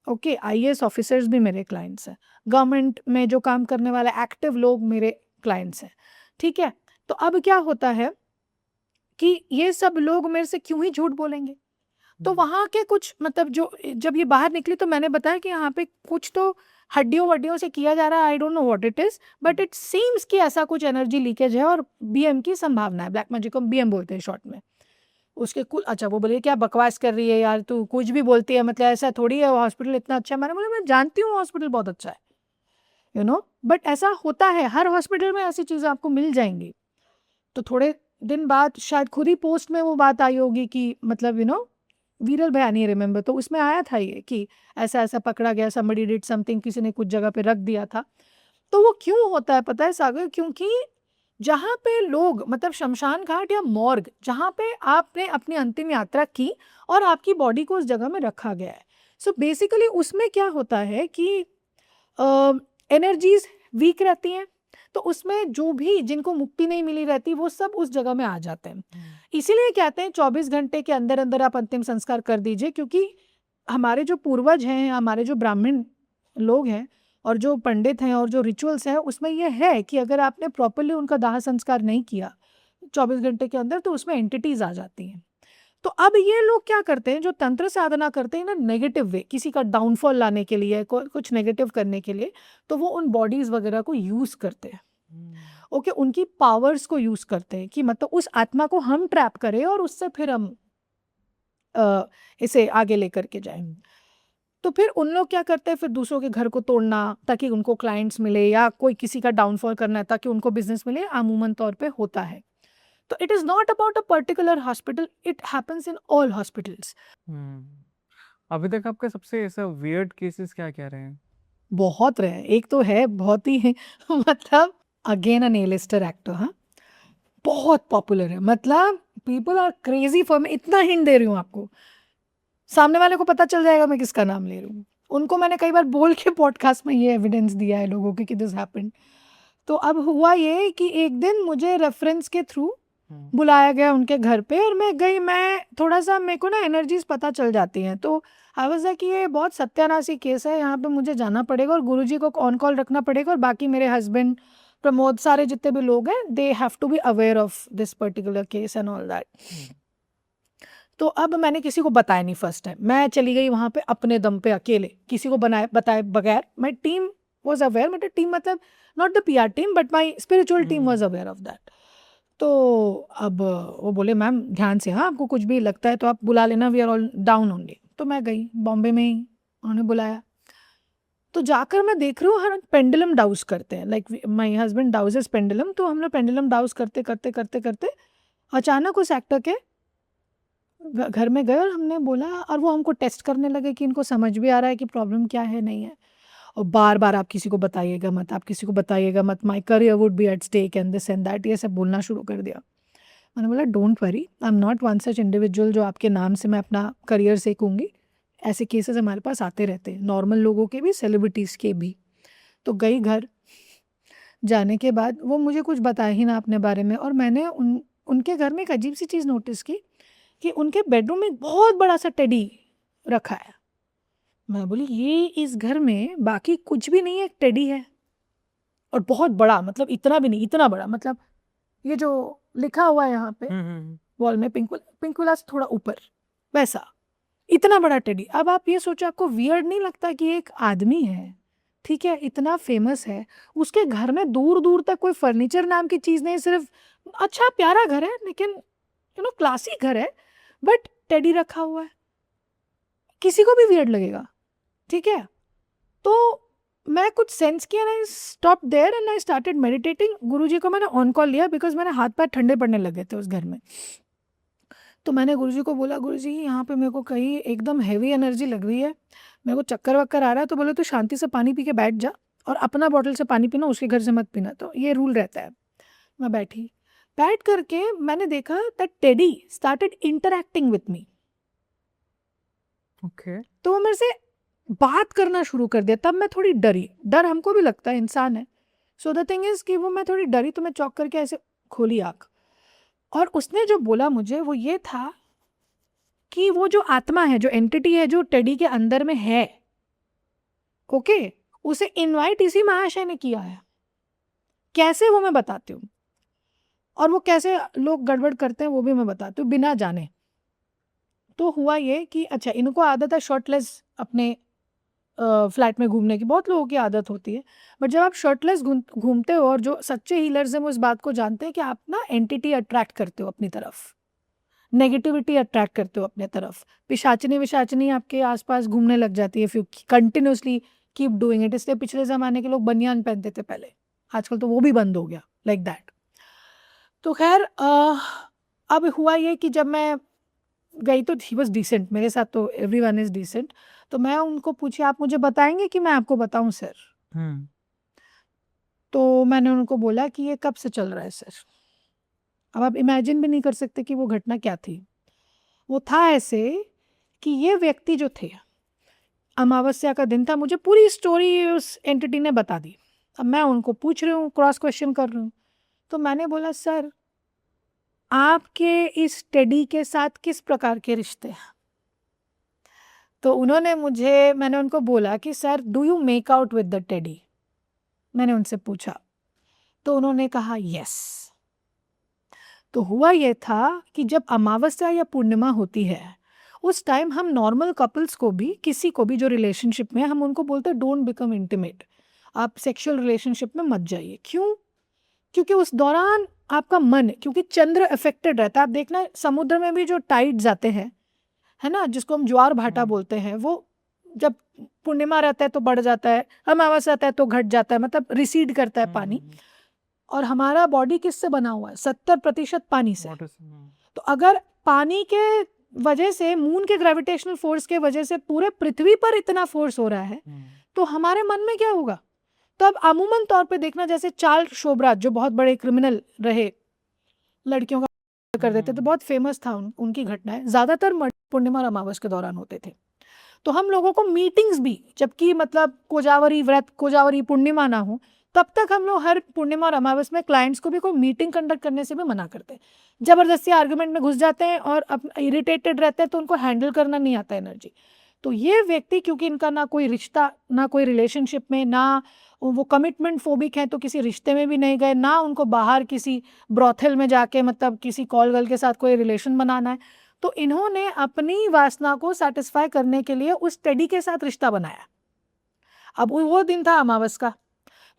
ओके, आईएएस ऑफिसर्स भी मेरे क्लाइंट्स हैं, गवर्नमेंट में जो काम करने वाले एक्टिव लोग मेरे क्लाइंट्स हैं, ठीक है। तो अब क्या होता है कि ये सब लोग मेरे से क्यों ही झूठ बोलेंगे? तो वहाँ के कुछ मतलब जो जब ये बाहर निकली तो मैंने बताया कि यहाँ पे कुछ तो हड्डियों वड्डियों से किया जा रहा है, I don't know what it is, but it seems कि ऐसा कुछ एनर्जी लीकेज है और बीएम की संभावना है। ब्लैक मैजिक को बीएम बोलते हैं शॉर्ट में। उसके कुल अच्छा वो बोले क्या बकवास कर रही है यार, तू कुछ भी बोलती है, मतलब ऐसा थोड़ी है, हॉस्पिटल इतना अच्छा है। मैंने बोला मैं जानती हूँ हॉस्पिटल बहुत अच्छा है, यू नो, बट ऐसा होता है, हर हॉस्पिटल में ऐसी चीज़ें आपको मिल जाएंगी। तो थोड़े दिन बाद शायद खुद ही पोस्ट में वो बात आई होगी कि मतलब वीरल भयानी रिमेंबर, तो उसमें आया था ये कि ऐसा ऐसा पकड़ा गया, somebody did something, किसी ने कुछ जगह पे रख दिया था। तो वो क्यों होता है पता है सागर, क्योंकि जहाँ पे लोग मतलब शमशान घाट या मॉर्ग जहाँ पे आपने अपनी अंतिम यात्रा की और आपकी बॉडी को उस जगह में रखा गया है, सो बेसिकली उसमें क्या होता है कि एनर्जीज वीक रहती हैं, तो उसमें जो भी जिनको मुक्ति नहीं मिली रहती वो सब उस जगह में आ जाते हैं। इसीलिए कहते हैं 24 घंटे के अंदर अंदर आप अंतिम संस्कार कर दीजिए, क्योंकि हमारे जो पूर्वज हैं, हमारे जो ब्राह्मण लोग हैं और जो पंडित हैं और जो रिचुअल्स हैं, उसमें यह है कि अगर आपने प्रॉपरली उनका दाह संस्कार नहीं किया 24 घंटे के अंदर, तो उसमें एंटिटीज आ जाती हैं। तो अब ये लोग क्या करते हैं, जो तंत्र साधना करते हैं ना नेगेटिव वे, किसी का डाउनफॉल लाने के लिए, कुछ नेगेटिव करने के लिए, तो वो उन बॉडीज वगैरह को यूज करते हैं। ओके, उनकी पावर्स को यूज करते हैं कि मतलब उस आत्मा को हम ट्रैप करें और उससे फिर हम इसे आगे लेकर के जाएं। तो फिर उन लोग क्या करते हैं, फिर दूसरों के घर को तोड़ना ताकि उनको क्लाइंट्स मिले, या कोई किसी का डाउनफॉल करना है ताकि उनको बिजनेस मिले, अमूमन तौर पे होता है। तो it is not about a particular hospital, it happens in all hospitals. अभी तक आपके सबसे ऐसा वियर्ड केसेस क्या क्या रहे हैं? बहुत रहे हैं। एक तो है बहुत ही मतलब अगेन अ नेलिस्टर एक्टर, हाँ, बहुत पॉपुलर है, मतलब पीपल आर क्रेजी फॉर, मैं इतना हिंट दे रही हूँ आपको, सामने वाले को पता चल जाएगा मैं किसका नाम ले रही हूँ। उनको मैंने कई बार बोल के पॉडकास्ट में ये एविडेंस दिया है लोगों के कि दिस हैपेंड। तो अब हुआ ये कि एक दिन मुझे रेफरेंस के थ्रू बुलाया गया उनके घर पे, और मैं गई, मैं थोड़ा सा, मेरे को ना एनर्जीज पता चल जाती हैं, तो आई वाज लाइक कि ये बहुत सत्यानाशी केस है, यहाँ पे मुझे जाना पड़ेगा और गुरुजी को ऑन कॉल रखना पड़ेगा, और बाकी मेरे हस्बैंड, प्रमोद, सारे जितने भी लोग हैं, they have to be aware of this particular case and all that. तो अब मैंने किसी को बताया नहीं, फर्स्ट टाइम मैं चली गई वहाँ पे अपने दम पे अकेले, किसी को बताए बगैर। माई टीम वॉज अवेयर, मतलब टीम मतलब not the PR team but my spiritual team was aware of that. तो अब वो बोले मैम ध्यान से, हाँ आपको कुछ भी लगता है तो आप बुला लेना, we are all down only. तो मैं गई, बॉम्बे में ही उन्होंने बुलाया, तो जाकर मैं देख रही हूँ हर पेंडुलम डाउस करते हैं, लाइक माई हस्बैंड डाउजेस पेंडुलम, तो हम लोग पेंडुलम डाउस करते करते करते करते अचानक उस एक्टर के घर में गए और हमने बोला, और वो हमको टेस्ट करने लगे कि इनको समझ भी आ रहा है कि प्रॉब्लम क्या है नहीं है, और बार बार आप किसी को बताइएगा मत, आप किसी को बताइएगा मत, my career would be at stake and this and that, ये सब बोलना शुरू कर दिया। मैंने बोला don't worry, I am not one such individual जो आपके नाम से मैं अपना करियर सेकूंगी, ऐसे केसेस हमारे पास आते रहते हैं, नॉर्मल लोगों के भी, सेलिब्रिटीज़ के भी। तो गई घर, जाने के बाद वो मुझे कुछ बताया ही ना अपने बारे में, और मैंने उनके घर में एक अजीब सी चीज़ नोटिस की कि उनके बेडरूम में एक बहुत बड़ा सा टेडी रखा है। मैं बोली ये इस घर में बाकी कुछ भी नहीं है, एक टेडी है, और बहुत बड़ा, मतलब इतना भी नहीं, इतना बड़ा, मतलब ये जो लिखा हुआ है यहाँ पे वॉल में पिंकुला से थोड़ा ऊपर, वैसा इतना बड़ा टेडी। अब आप ये सोचो, आपको वियर्ड नहीं लगता कि एक आदमी है, ठीक है, इतना फेमस है, उसके घर में दूर दूर तक कोई फर्नीचर नाम की चीज़ नहीं, सिर्फ अच्छा प्यारा घर है लेकिन क्लासी घर है, बट टेडी रखा हुआ है, किसी को भी वियर्ड लगेगा, ठीक है। तो मैं कुछ सेंस किया, I stop there and I started meditating. Guruji को मैंने ऑन कॉल लिया बिकॉज मेरे हाथ पैर ठंडे पड़ने लगे थे उस घर में। तो मैंने गुरुजी को बोला, गुरुजी यहाँ पे मेरे को कहीं एकदम हैवी एनर्जी लग रही है, मेरे को चक्कर वक्कर आ रहा है। तो बोले तो शांति से पानी पी के बैठ जा, और अपना बॉटल से पानी पीना, उसके घर से मत पीना, तो ये रूल रहता है। मैं बैठी, बैठ करके मैंने देखा that teddy started interacting with me. Okay. तो वो मेरे से बात करना शुरू कर दिया। तब मैं थोड़ी डरी, डर हमको भी लगता है, इंसान है। सो द थिंग इज कि वो मैं थोड़ी डरी, तो मैं चौंक करके ऐसे खोली आँख, और उसने जो बोला मुझे वो ये था कि वो जो आत्मा है, जो एंटिटी है, जो टेडी के अंदर में है, ओके, उसे इनवाइट इसी महाशय ने किया है। कैसे वो मैं बताती हूँ, और वो कैसे लोग गड़बड़ करते हैं वो भी मैं बताती हूँ, बिना जाने, तो हुआ ये कि अच्छा इनको आदत है शर्टलेस अपने फ्लैट में घूमने की, बहुत लोगों की आदत होती है। बट जब आप शर्टलेस घूमते हो और जो सच्चे हीलर्स हैं वो इस बात को जानते हैं कि आप ना एंटिटी अट्रैक्ट करते हो अपनी तरफ, नेगेटिविटी अट्रैक्ट करते हो अपने तरफ, पिशाचनी विशाचनी आपके आसपास घूमने लग जाती है, फिर कंटिन्यूसली कीप डूइंग इट। इसलिए पिछले ज़माने के लोग बनियान पहनते थे पहले, आजकल तो वो भी बंद हो गया, लाइक दैट। तो खैर अब हुआ ये कि जब मैं गई तो ही वॉज डिसेंट, मेरे साथ तो एवरीवन इज डिसेंट। तो मैं उनको पूछी आप मुझे बताएंगे कि मैं आपको बताऊं सर? हम्म तो मैंने उनको बोला कि ये कब से चल रहा है सर। अब आप इमेजिन भी नहीं कर सकते कि वो घटना क्या थी। वो था ऐसे कि ये व्यक्ति जो थे, अमावस्या का दिन था, मुझे पूरी स्टोरी उस एंटिटी ने बता दी। अब मैं उनको पूछ रही हूँ, क्रॉस क्वेश्चन कर रही हूँ। तो मैंने बोला सर आपके इस टेडी के साथ किस प्रकार के रिश्ते हैं? तो मैंने उनको बोला कि sir do you make out with the teddy? मैंने उनसे पूछा तो उन्होंने कहा यस। तो हुआ ये था कि जब अमावस्या या पूर्णिमा होती है उस टाइम हम नॉर्मल कपल्स को भी, किसी को भी जो रिलेशनशिप में है, हम उनको बोलते हैं डोंट बिकम इंटीमेट, आप सेक्सुअल रिलेशनशिप में मत जाइए। क्यों? क्योंकि उस दौरान आपका मन, क्योंकि चंद्र अफेक्टेड रहता है। आप देखना समुद्र में भी जो टाइड्स आते हैं, है ना, जिसको हम ज्वार भाटा बोलते हैं, वो जब पूर्णिमा रहता है तो बढ़ जाता है, अमावस्या आता है तो घट जाता है, मतलब रिसीड करता है पानी। और हमारा बॉडी किससे बना हुआ है? 70% पानी से। तो अगर पानी के वजह से, मून के ग्रेविटेशनल फोर्स के वजह से पूरे पृथ्वी पर इतना फोर्स हो रहा है, तो हमारे मन में क्या होगा? तो अब अमूमन तौर पे देखना, जैसे चार्ल्स शोबराज जो बहुत बड़े क्रिमिनल रहे, लड़कियों का कर देते थे, बहुत फेमस था उनकी घटनाएं, ज्यादातर पूर्णिमा और अमावस के दौरान होते थे। तो हम लोगों को मीटिंग्स भी, जबकि मतलब कोजावरी व्रत, कोजावरी पूर्णिमा ना हो, तब तक हम लोग हर पूर्णिमा और अमावस में क्लाइंट्स को भी कोई मीटिंग कंडक्ट करने से भी मना करते हैं। जबरदस्ती आर्गुमेंट में घुस जाते हैं और इरिटेटेड रहते हैं, तो उनको हैंडल करना नहीं आता एनर्जी। तो ये व्यक्ति, क्योंकि इनका ना कोई रिश्ता, ना कोई रिलेशनशिप में, ना वो कमिटमेंट फोबिक है, तो किसी रिश्ते में भी नहीं गए, ना उनको बाहर किसी ब्रॉथल में जाके मतलब किसी कॉल गर्ल के साथ कोई रिलेशन बनाना है। तो इन्होंने अपनी वासना को सेटिस्फाई करने के लिए उस टेडी के साथ रिश्ता बनाया। अब वो दिन था अमावस का,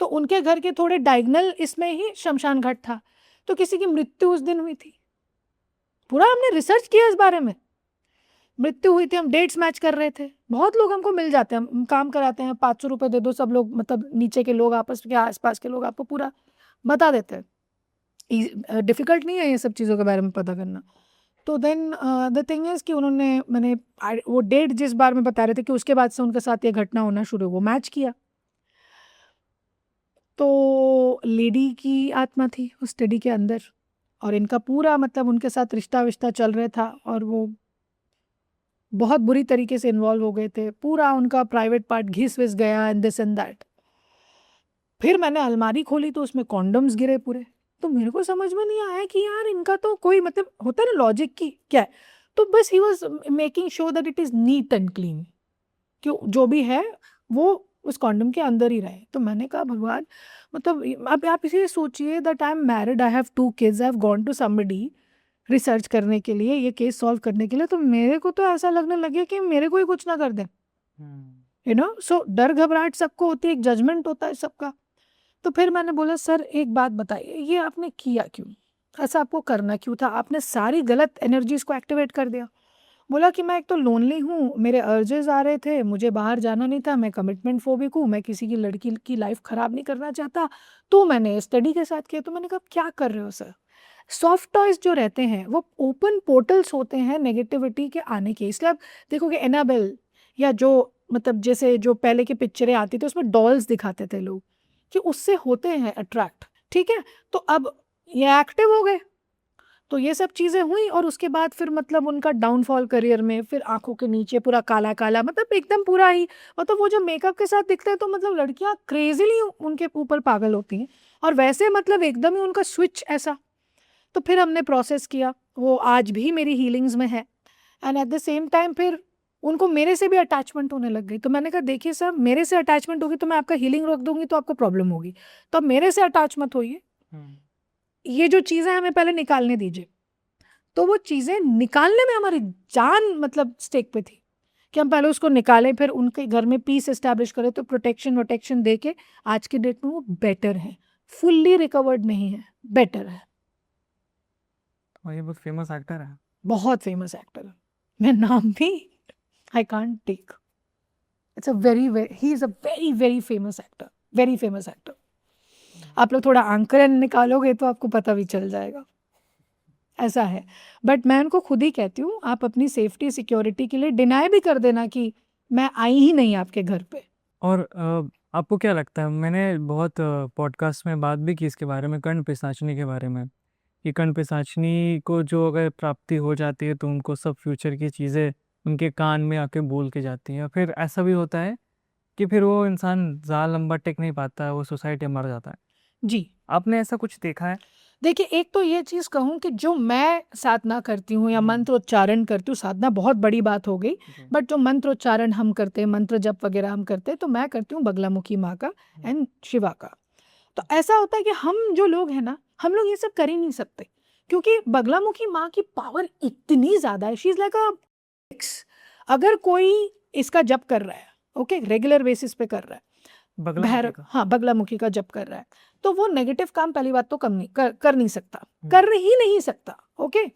तो उनके घर के थोड़े डायगनल इसमें ही शमशान घाट था, तो किसी की मृत्यु उस दिन हुई थी। पूरा हमने रिसर्च किया इस बारे में, मृत्यु हुई थी, हम डेट्स मैच कर रहे थे। बहुत लोग हमको मिल जाते हैं, हम काम कराते हैं, 500 रुपये दे दो, सब लोग, मतलब नीचे के लोग, आपस के आसपास के लोग आपको पूरा बता देते हैं। डिफिकल्ट नहीं है ये सब चीज़ों के बारे में पता करना। तो देन द थिंग इज कि वो डेट जिस बार में बता रहे थे कि उसके बाद से उनके साथ ये घटना होना शुरू, वो मैच किया। तो लेडी की आत्मा थी उस टेडी के अंदर, और इनका पूरा मतलब उनके साथ रिश्ता विश्ता चल रहा था, और वो बहुत बुरी तरीके से इन्वॉल्व हो गए थे, पूरा उनका प्राइवेट पार्ट घिस विस गया, एंड दिस एंड दैट। फिर मैंने अलमारी खोली तो उसमें कॉन्डम्स गिरे पूरे। तो मेरे को समझ में नहीं आया कि यार इनका तो कोई मतलब होता है ना लॉजिक की क्या है। तो बस he was making sure that it is neat and clean, कि जो भी है वो उस कॉन्डम के अंदर ही रहे। तो मैंने कहा भगवान, मतलब अब आप इसे सोचिए that I am married, I have 2 kids, I have gone to somebody research करने के लिए, ये केस सॉल्व करने के लिए, तो मेरे को तो ऐसा लगने लगे कि मेरे को ही कुछ ना कर दें, यू नो। सो डर घबराहट सबको होती है, एक जजमेंट होता है सबका। तो फिर मैंने बोला सर एक बात बताइए, ये आपने किया क्यों? ऐसा आपको करना क्यों था? आपने सारी गलत एनर्जीज को एक्टिवेट कर दिया। बोला कि मैं एक तो लोनली हूँ, मेरे अर्जेस आ रहे थे, मुझे बाहर जाना नहीं था, मैं कमिटमेंट फोबिक हूँ, मैं किसी की लड़की की लाइफ खराब नहीं करना चाहता, तो मैंने स्टडी के साथ किया। तो मैंने कहा क्या कर रहे हो सर? सॉफ्ट टॉयज जो रहते हैं वो ओपन पोर्टल्स होते हैं नेगेटिविटी के आने के। इसलिए आप देखोगे एनाबेल, या जो मतलब जैसे जो पहले की पिक्चरें आती थी उसमें डॉल्स दिखाते थे लोग, कि उससे होते हैं अट्रैक्ट, ठीक है। तो अब ये एक्टिव हो गए, तो ये सब चीज़ें हुई, और उसके बाद फिर मतलब उनका डाउनफॉल करियर में, फिर आंखों के नीचे पूरा काला काला, मतलब एकदम पूरा ही, मतलब वो जो मेकअप के साथ दिखते हैं तो मतलब लड़कियां क्रेजीली उनके ऊपर पागल होती हैं, और वैसे मतलब एकदम ही उनका स्विच ऐसा। तो फिर हमने प्रोसेस किया, वो आज भी मेरी हीलिंग्स में है, and at the same time फिर उनको मेरे से भी अटैचमेंट होने लग गई। तो मैंने कहा देखिए सर, मेरे से अटैचमेंट होगी तो मैं आपका हीलिंग रोक दूंगी तो आपको प्रॉब्लम होगी, तो अब मेरे से अटैच मत होइए, ये जो चीज़ें हमें पहले निकालने दीजिए। तो वो चीज़ें निकालने में हमारी जान मतलब स्टेक पे थी कि हम पहले उसको निकालें, फिर उनके घर में पीस एस्टैब्लिश करें, तो प्रोटेक्शन दे के आज के डेट में वो बेटर है, फुल्ली रिकवर्ड नहीं है, बेटर है। और ये बहुत फेमस एक्टर है। बहुत फेमस एक्टर है, मैं नाम भी I can't take. It's a very he is a very very famous actor, very famous actor. आप लोग थोड़ा आंकलन निकालोगे तो आपको पता भी चल जाएगा, ऐसा है। बट मैं उनको खुद ही कहती हूँ, आप अपनी सेफ्टी सिक्योरिटी के लिए डिनाई भी कर देना कि मैं आई ही नहीं आपके घर पे। और आपको क्या लगता है, मैंने बहुत पॉडकास्ट में बात भी की इसके बारे में, कर्ण पिशाचनी के बारे में, कि कर्ण पिशाचनी को जो अगर प्राप्ति हो जाती है तो उनको सब फ्यूचर की चीज़ें उनके कान में आके बोल के जाती हैं। फिर ऐसा भी होता है कि फिर वो इंसान ज़्यादा लंबा टिक नहीं पाता है, वो सोसाइटी में मर जाता है। जी, आपने ऐसा कुछ देखा है? देखिए एक तो ये चीज़ कहूँ कि जो मैं साधना करती हूँ या मंत्रोच्चारण करती हूँ, साधना बहुत बड़ी बात हो गई, बट जो मंत्रोच्चारण हम करते हैं, मंत्र जप वगैरह हम करते हैं, तो मैं करती हूँ बगलामुखी माँ का एंड शिवा का। तो ऐसा होता है कि हम जो लोग हैं ना, हम लोग ये सब कर ही नहीं सकते, क्योंकि बगलामुखी माँ की पावर इतनी ज़्यादा है। शी इज़ लाइक अ, अगर कोई इसका जप कर रहा है, ओके, रेगुलर बेसिस पे कर रहा है, बगलामुखी भैरव, का? हाँ, बगलामुखी का जप कर रहा है, तो वो नेगेटिव काम पहली बात तो कर नहीं सकता, कर ही नहीं सकता, ओके।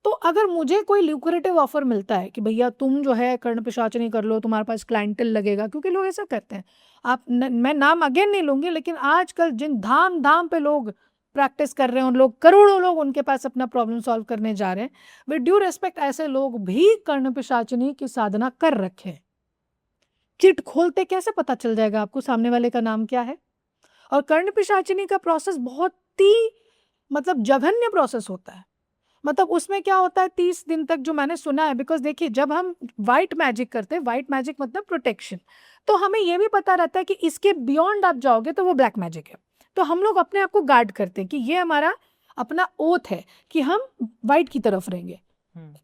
तो अगर मुझे कोई ल्यूक्रेटिव ऑफर मिलता है कि भैया तुम जो है कर्ण पिशाचनी कर लो, तुम्हारे पास क्लाइंटल लगेगा, क्योंकि लोग ऐसा करते हैं। मैं नाम अगेन नहीं लूंगी, लेकिन आजकल जिन धाम धाम पे लोग प्रैक्टिस कर रहे हैं, और लोग करोड़ों लोग उनके पास अपना प्रॉब्लम सॉल्व करने जा रहे हैं, विद ड्यू रेस्पेक्ट ऐसे लोग भी कर्ण पिशाचनी की साधना कर रखे हैं। चिट खोलते कैसे पता चल जाएगा आपको सामने वाले का नाम क्या है? और कर्ण पिशाचिनी का प्रोसेस बहुत ही मतलब जघन्य प्रोसेस होता है। मतलब उसमें क्या होता है 30 दिन तक, जो मैंने सुना है, बिकॉज देखिए जब हम व्हाइट मैजिक करते हैं, व्हाइट मैजिक मतलब प्रोटेक्शन, तो हमें ये भी पता रहता है कि इसके बियॉन्ड आप जाओगे तो वो ब्लैक मैजिक है। तो हम लोग अपने आप को गार्ड करते हैं कि ये हमारा अपना ओथ है कि हम व्हाइट की तरफ रहेंगे,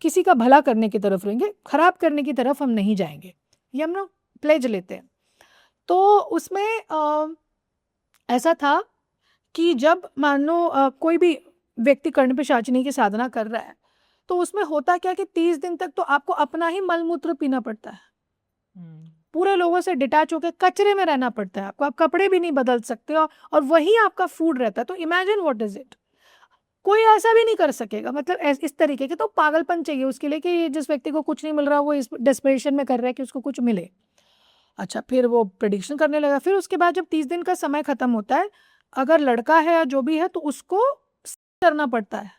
किसी का भला करने की तरफ रहेंगे, खराब करने की तरफ हम नहीं जाएंगे, ये हम लोग प्लेज लेते हैं। तो उसमें ऐसा था कि जब मान लो कोई भी व्यक्ति कर्ण पिशाचिनी की साधना कर रहा है, तो उसमें होता क्या कि 30 दिन तक तो आपको अपना ही मलमूत्र पीना पड़ता है, पूरे लोगों से डिटैच होकर कचरे में रहना पड़ता है आपको, आप कपड़े भी नहीं बदल सकते हो, और वही आपका फूड रहता है। तो इमेजिन व्हाट इज इट, कोई ऐसा भी नहीं कर सकेगा, मतलब इस तरीके के तो पागलपन चाहिए उसके लिए कि ये जिस व्यक्ति को कुछ नहीं मिल रहा वो इस डेस्परेशन में कर रहा है कि उसको कुछ मिले। अच्छा, फिर वो प्रेडिक्शन करने लगा। फिर उसके बाद जब 30 दिन का समय खत्म होता है, अगर लड़का है या जो भी है, तो उसको करना पड़ता है।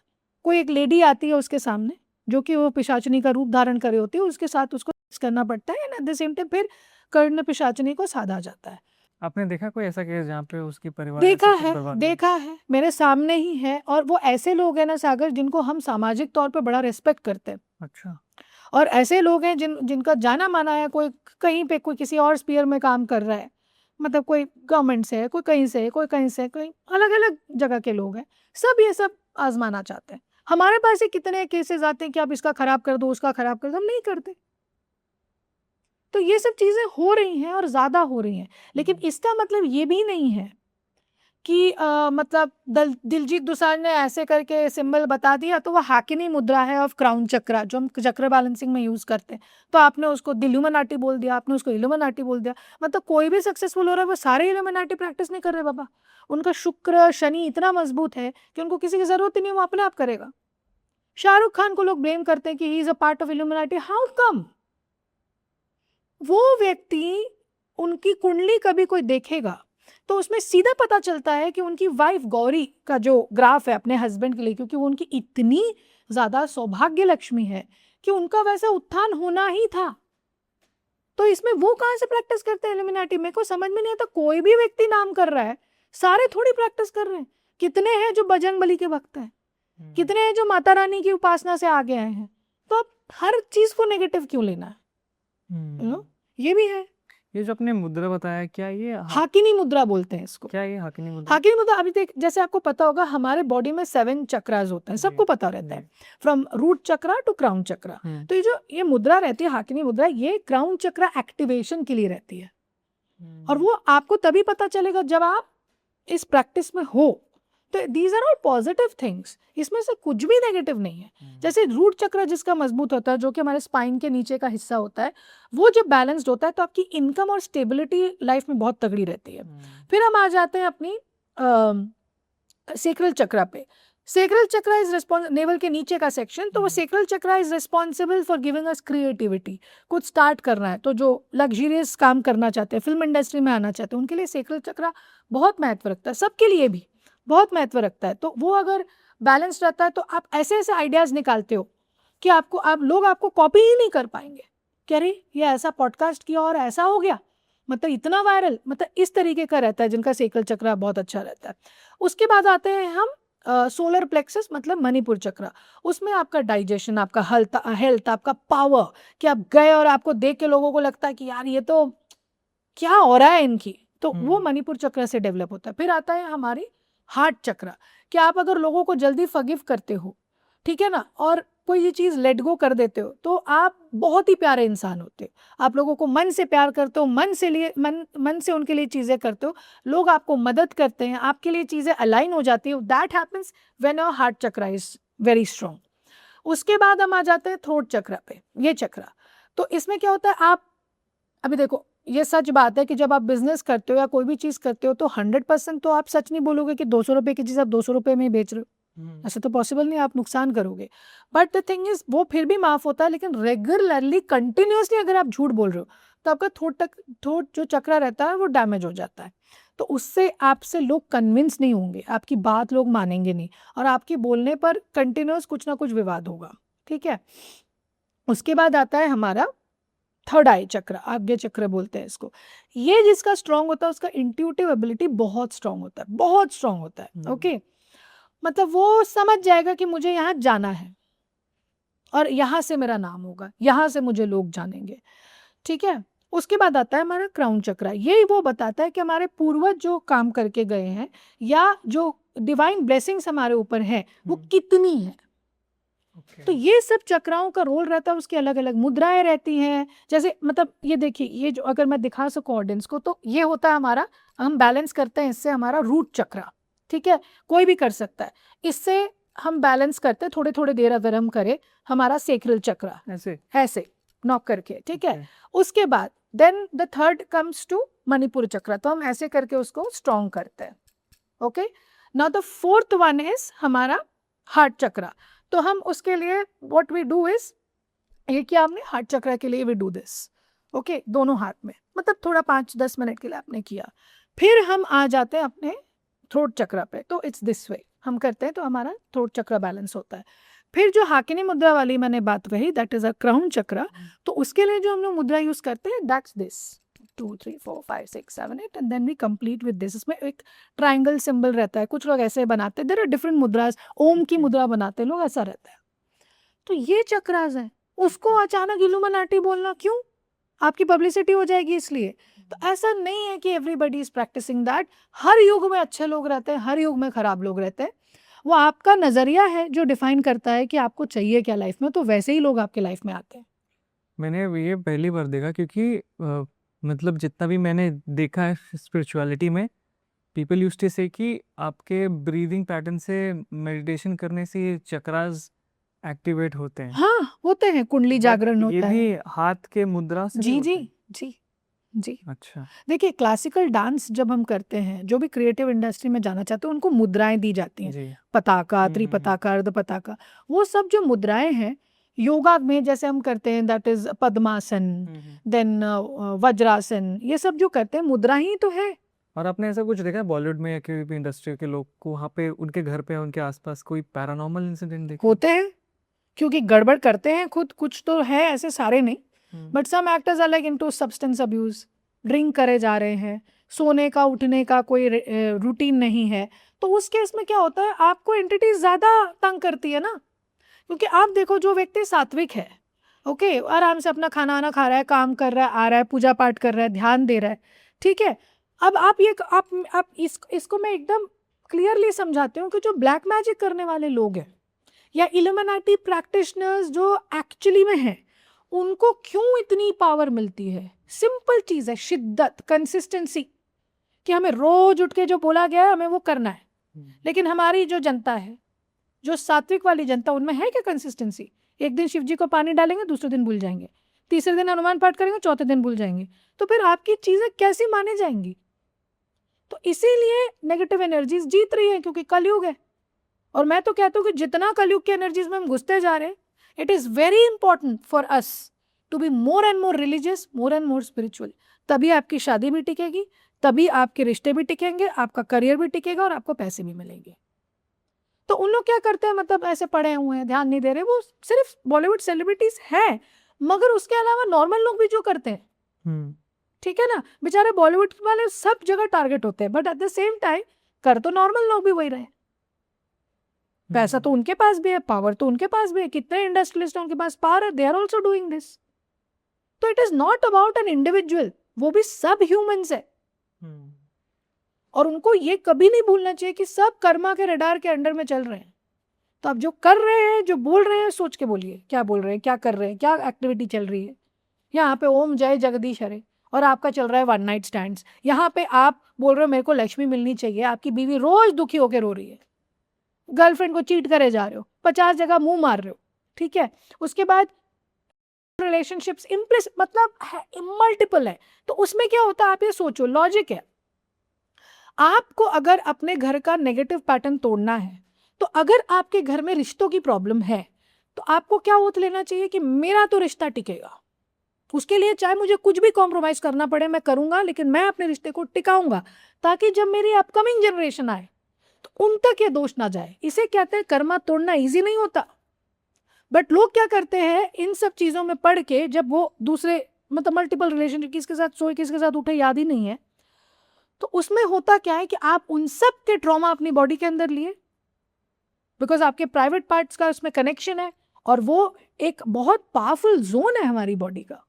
कोई एक लेडी आती है उसके सामने, जो कि वो पिशाचनी का रूप धारण करे होती है, उसके साथ उसको करना पड़ता है, and at the same time फिर कर्ण पिशाचनी को साधा जाता है। आपने देखा कोई ऐसा केस जहाँ पे उसकी परिवार देखा ऐसे कुछ है, बर्बाद हुआ? देखा है, मेरे सामने ही है। और वो ऐसे लोग हैं ना सागर, जिनको हम सामाजिक तौर पे बड़ा रिस्पेक्ट करते हैं। अच्छा। और ऐसे लोग हैं जिनका जाना माना है, कोई कहीं पे कोई किसी और स्पीयर में काम कर रहा है, मतलब कोई गवर्नमेंट से है, कोई कहीं से है, कोई कहीं से है, कोई अलग अलग जगह के लोग हैं, सब ये सब आजमाना चाहते हैं। हमारे पास ही कितने केसेस आते हैं कि आप इसका खराब कर दो, उसका खराब कर दो, हम नहीं करते। तो ये सब चीजें हो रही हैं और ज्यादा हो रही हैं, लेकिन इसका मतलब ये भी नहीं है कि मतलब दिलजीत दोसांझ ने ऐसे करके सिंबल बता दिया तो वो हाकिनी मुद्रा है ऑफ क्राउन चक्रा, जो हम चक्र बैलेंसिंग में यूज करते हैं, तो आपने उसको दिल्यूमिनाटी बोल दिया, आपने उसको इल्यूमिनाटी बोल दिया। मतलब कोई भी सक्सेसफुल हो रहा है, वो सारे इल्यूमिनाटी प्रैक्टिस नहीं कर रहे बाबा, उनका शुक्र शनि इतना मजबूत है कि उनको किसी की जरूरत ही नहीं, वो अपने आप करेगा। शाहरुख खान को लोग ब्लेम करते हैं कि he is a part of illuminati, how come? वो व्यक्ति, उनकी कुंडली कभी कोई देखेगा तो उसमें सीधा पता चलता है कि उनकी वाइफ गौरी का जो ग्राफ है अपने हस्बैंड के लिए, क्योंकि वो उनकी इतनी ज्यादा सौभाग्य लक्ष्मी है कि उनका वैसा उत्थान होना ही था। तो इसमें वो कहां से प्रैक्टिस करते हैं इल्यूमिनाटी? मेरे को समझ में नहीं आता। कोई भी व्यक्ति नाम कर रहा है, सारे थोड़ी प्रैक्टिस कर रहे हैं। कितने हैं जो बजरंग बली के भक्त हैं, कितने हैं जो माता रानी की उपासना से आगे आए हैं। तो अब हर चीज को नेगेटिव क्यों लेना है? ये भी है। ये जो आपने मुद्रा बताया, क्या ये हाकिनी मुद्रा बोलते हैं इसको। क्या ये हाकिनी मुद्रा? हाकिनी मुद्रा, अभी तक जैसे आपको पता होगा हमारे बॉडी में 7 चक्रास होते हैं, सबको पता रहता है, from root chakra to crown chakra. तो ये जो ये मुद्रा रहती है हाकिनी मुद्रा, ये क्राउन चक्रा एक्टिवेशन के लिए रहती है। और वो आपको तभी पता चलेगा जब आप इस प्रैक्टिस में हो, तो these are all positive things, इसमें से कुछ भी नेगेटिव नहीं है। जैसे रूट चक्र जिसका मजबूत होता है, जो कि हमारे स्पाइन के नीचे का हिस्सा होता है, वो जब बैलेंस्ड होता है तो आपकी इनकम और स्टेबिलिटी लाइफ में बहुत तगड़ी रहती है। फिर हम आ जाते हैं अपनी सेक्रल चक्र पे। सेक्रल चक्र इज रिस्पॉन्स, नेवल के नीचे का सेक्शन, तो वो सेक्रल चक्र is responsible for giving us creativity. कुछ स्टार्ट करना है तो जो लग्जरियस काम करना चाहते हैं, फिल्म इंडस्ट्री में आना चाहते हैं, उनके लिए सेक्रल चक्र बहुत महत्व रखता है, सबके लिए भी बहुत महत्व रखता है। तो वो अगर बैलेंस रहता है तो आप ऐसे ऐसे आइडियाज निकालते हो कि आप लोग आपको कॉपी ही नहीं कर पाएंगे। कह रही ये ऐसा पॉडकास्ट किया और ऐसा हो गया, मतलब इतना वायरल, मतलब इस तरीके का रहता है जिनका सेक्रल चक्र बहुत अच्छा रहता है। उसके बाद आते हैं हम सोलर प्लेक्सस, मतलब मणिपुर चक्र। उसमें आपका डाइजेशन, आपका हेल्थ, आपका पावर, कि आप गए और आपको देख के लोगों को लगता है कि यार ये तो क्या हो रहा है इनकी, तो वो मणिपुर चक्र से डेवलप होता है। फिर आता है हमारी हार्ट चक्र, कि आप अगर लोगों को जल्दी फॉरगिव करते हो, ठीक है ना, और कोई ये चीज लेट गो कर देते हो, तो आप बहुत ही प्यारे इंसान होते हो। आप लोगों को मन से प्यार करते हो, मन से उनके लिए चीजें करते हो, लोग आपको मदद करते हैं, आपके लिए चीजें अलाइन हो जाती है। That happens when your heart चक्र इज वेरी स्ट्रांग। उसके बाद हम आ जाते हैं थ्रोट चक्र पे, ये चक्र। तो इसमें क्या होता है, आप अभी देखो, ये सच बात है कि जब आप बिजनेस करते हो या कोई भी चीज करते हो तो 100% तो आप सच नहीं बोलोगे कि 200 रुपए की चीज आप 200 रुपए में ही बेच रहे हो, ऐसा तो पॉसिबल नहीं, आप नुकसान करोगे। बट द थिंग इज वो फिर भी माफ होता है, लेकिन रेगुलरली कंटिन्यूसली अगर आप झूठ बोल रहे हो तो आपका थ्रोट जो चक्र रहता है वो डैमेज हो जाता है। तो उससे आपसे लोग कन्विंस नहीं होंगे, आपकी बात लोग मानेंगे नहीं, और आपके बोलने पर कंटिन्यूस कुछ ना कुछ विवाद होगा, ठीक है। उसके बाद आता है हमारा थर्ड आई चक्र, आज्ञा चक्र बोलते हैं इसको। ये जिसका स्ट्रांग होता है उसका इंट्यूटिव एबिलिटी बहुत स्ट्रांग होता है, बहुत स्ट्रांग होता है। ओके, मतलब वो समझ जाएगा कि मुझे यहाँ जाना है और यहाँ से मेरा नाम होगा, यहाँ से मुझे लोग जानेंगे, ठीक है। उसके बाद आता है हमारा क्राउन चक्र। ये वो बताता है कि हमारे पूर्वज जो काम करके गए हैं या जो डिवाइन ब्लेसिंग्स हमारे ऊपर है वो कितनी है। तो ये सब चक्राओं का रोल रहता है, उसकी अलग अलग मुद्राएं रहती हैं। जैसे मतलब ये देखिए, ये जो अगर मैं दिखा सकूं ऑडियंस को, तो ये होता है हमारा, हम बैलेंस करते हैं इससे हमारा रूट चक्र, ठीक है, कोई भी कर सकता है। इससे हम बैलेंस करते हैं, थोड़े थोड़े देर अगर हम करें हमारा सेक्रल चक्र ऐसे ऐसे नॉक करके, ठीक है। उसके बाद then the third comes to Manipur chakra, तो हम ऐसे करके उसको स्ट्रॉन्ग करते हैं। Okay, now the fourth one is हमारा हार्ट चक्र। तो हम उसके लिए व्हाट वी डू इज, ये किया हमने हार्ट चक्र के लिए वी डू दिस, ओके, दोनों हाथ में, मतलब थोड़ा 5-10 मिनट के लिए आपने किया। फिर हम आ जाते हैं अपने थ्रोट चक्र पे, तो इट्स दिस वे हम करते हैं, तो हमारा थ्रोट चक्र बैलेंस होता है। फिर जो हाकिनी मुद्रा वाली मैंने बात कही, दैट इज अ क्राउन चक्र, तो उसके लिए जो हम लोग मुद्रा यूज करते हैं that's this 2 3 4 5 6 7 8 and then we complete with this. इसमें एक ट्राइंगल सिंबल रहता है, कुछ लोग ऐसे बनाते हैं, देयर आर डिफरेंट मुद्रास, ओम की मुद्रा बनाते हैं लोग, ऐसा रहता है। तो ये चक्रास है, उसको अचानक इल्यूमिनाटी बोलना क्यों? आपकी पब्लिसिटी हो जाएगी इसलिए। तो ऐसा नहीं है कि एवरीबडी इज प्रैक्टिसिंग दैट। हर युग में अच्छे लोग रहते हैं, हर युग में खराब लोग रहते हैं। वो आपका नजरिया है जो डिफाइन करता है कि आपको चाहिए क्या लाइफ में, तो वैसे ही लोग आपके लाइफ में आते हैं। मैंने ये पहली बार देखा, क्योंकि मतलब जितना भी मैंने देखा है स्पिरिचुअलिटी में, पीपल यूज्ड टू से कि आपके ब्रीदिंग पैटर्न से, मेडिटेशन करने से ये चक्रास एक्टिवेट होते हैं। हाँ, होते हैं, कुंडली बट जागरण ये होता है। भी हाथ के मुद्रा से भी जी होते जी हैं? जी जी। अच्छा। देखिए, क्लासिकल डांस जब हम करते हैं, जो भी क्रिएटिव इंडस्ट्री में जाना चाहते हैं उनको मुद्राएं दी जाती हैं, जी। पताका, त्रिपताका, अर्ध पताका। वो सब जो मुद्राएं हैं योगा में जैसे हम करते हैं, that is padmasana, then vajrasana, ये सब जो करते हैं मुद्रा ही तो है। और आपने ऐसा कुछ देखा है बॉलीवुड में या किसी भी इंडस्ट्री के लोग को, वहाँ पे उनके घर पे उनके आसपास कोई पैरानॉर्मल इंसिडेंट देखे? होते हैं, क्योंकि गड़बड़ करते हैं खुद, कुछ तो है, ऐसे सारे नहीं, but some actors are like into substance abuse, drink करे जा रहे हैं, सोने का उठने का कोई रूटीन नहीं है। तो उस केस में क्या होता है, आपको एंटिटी ज्यादा तंग करती है ना। क्योंकि आप देखो, जो व्यक्ति सात्विक है, ओके, आराम से अपना खाना वाना खा रहा है, काम कर रहा है, आ रहा है, पूजा पाठ कर रहा है, ध्यान दे रहा है, ठीक है। अब आप इसको मैं एकदम क्लियरली समझाती हूँ कि जो ब्लैक मैजिक करने वाले लोग हैं या इल्यूमिनाटी प्रैक्टिशनर्स जो एक्चुअली में हैं, उनको क्यों इतनी पावर मिलती है? सिंपल चीज है, शिद्दत, कंसिस्टेंसी, कि हमें रोज उठ के जो बोला गया है हमें वो करना है। लेकिन हमारी जो जनता है, जो सात्विक वाली जनता, उनमें है क्या कंसिस्टेंसी? एक दिन शिव जी को पानी डालेंगे, दूसरे दिन भूल जाएंगे, तीसरे दिन हनुमान पाठ करेंगे, चौथे दिन भूल जाएंगे, तो फिर आपकी चीजें कैसी मानी जाएंगी? तो इसीलिए नेगेटिव एनर्जीज जीत रही है, क्योंकि कलयुग है। और मैं तो कहता हूँ कि जितना कलयुग की एनर्जीज में हम घुसते जा रहे हैं, it is very important for us to be more and more religious, more and more spiritual. तभी आपकी शादी भी टिकेगी, तभी आपके रिश्ते भी टिकेंगे, आपका करियर भी टिकेगा और आपको पैसे भी मिलेंगे। तो उन लोग क्या करते हैं, मतलब ऐसे पड़े हुए हैं, ध्यान नहीं दे रहे, वो सिर्फ बॉलीवुड सेलिब्रिटीज है, मगर उसके अलावा नॉर्मल लोग भी जो करते हैं, ठीक है ना, बेचारे बॉलीवुड वाले सब जगह टारगेट होते हैं, but at the same time कर तो नॉर्मल लोग भी वही रहे। पैसा तो उनके पास भी है, पावर तो उनके पास भी है, कितने इंडस्ट्रियलिस्ट हैं उनके पास पावर है, they are also doing this. तो it is not about an individual, वो भी सब ह्यूमंस है। और उनको ये कभी नहीं भूलना चाहिए कि सब कर्मा के रडार के अंडर में चल रहे हैं। तो आप जो कर रहे हैं, जो बोल रहे हैं, सोच के बोलिए, क्या बोल रहे हैं, क्या कर रहे हैं, क्या एक्टिविटी चल रही है। यहाँ पे ओम जय जगदीश हरे और आपका चल रहा है वन नाइट स्टैंड्स। यहाँ पे आप बोल रहे हो मेरे को लक्ष्मी मिलनी चाहिए, आपकी बीवी रोज दुखी होकर रो रही है, गर्लफ्रेंड को चीट करे जा रहे हो, 50 जगह मुंह मार रहे हो, ठीक है। उसके बाद रिलेशनशिप्स मतलब मल्टीपल है। तो उसमें क्या होता है, आप ये सोचो, लॉजिक है। आपको अगर अपने घर का नेगेटिव पैटर्न तोड़ना है, तो अगर आपके घर में रिश्तों की प्रॉब्लम है, तो आपको क्या ओथ लेना चाहिए कि मेरा तो रिश्ता टिकेगा, उसके लिए चाहे मुझे कुछ भी कॉम्प्रोमाइज करना पड़े मैं करूंगा, लेकिन मैं अपने रिश्ते को टिकाऊंगा, ताकि जब मेरी अपकमिंग जनरेशन आए तो उन तक ये दोष ना जाए। इसे कहते हैं कर्मा तोड़ना। इजी नहीं होता, बट लोग क्या करते हैं, इन सब चीजों में पढ़ के, जब वो दूसरे मतलब मल्टीपल रिलेशनशिप, किसके साथ सोए किसके साथ उठे याद ही नहीं है, तो उसमें होता क्या है कि आप उन सब के ट्रॉमा अपनी बॉडी के अंदर लिए, बिकॉज आपके प्राइवेट पार्ट्स का उसमें कनेक्शन है, और वो एक बहुत पावरफुल जोन है हमारी बॉडी का।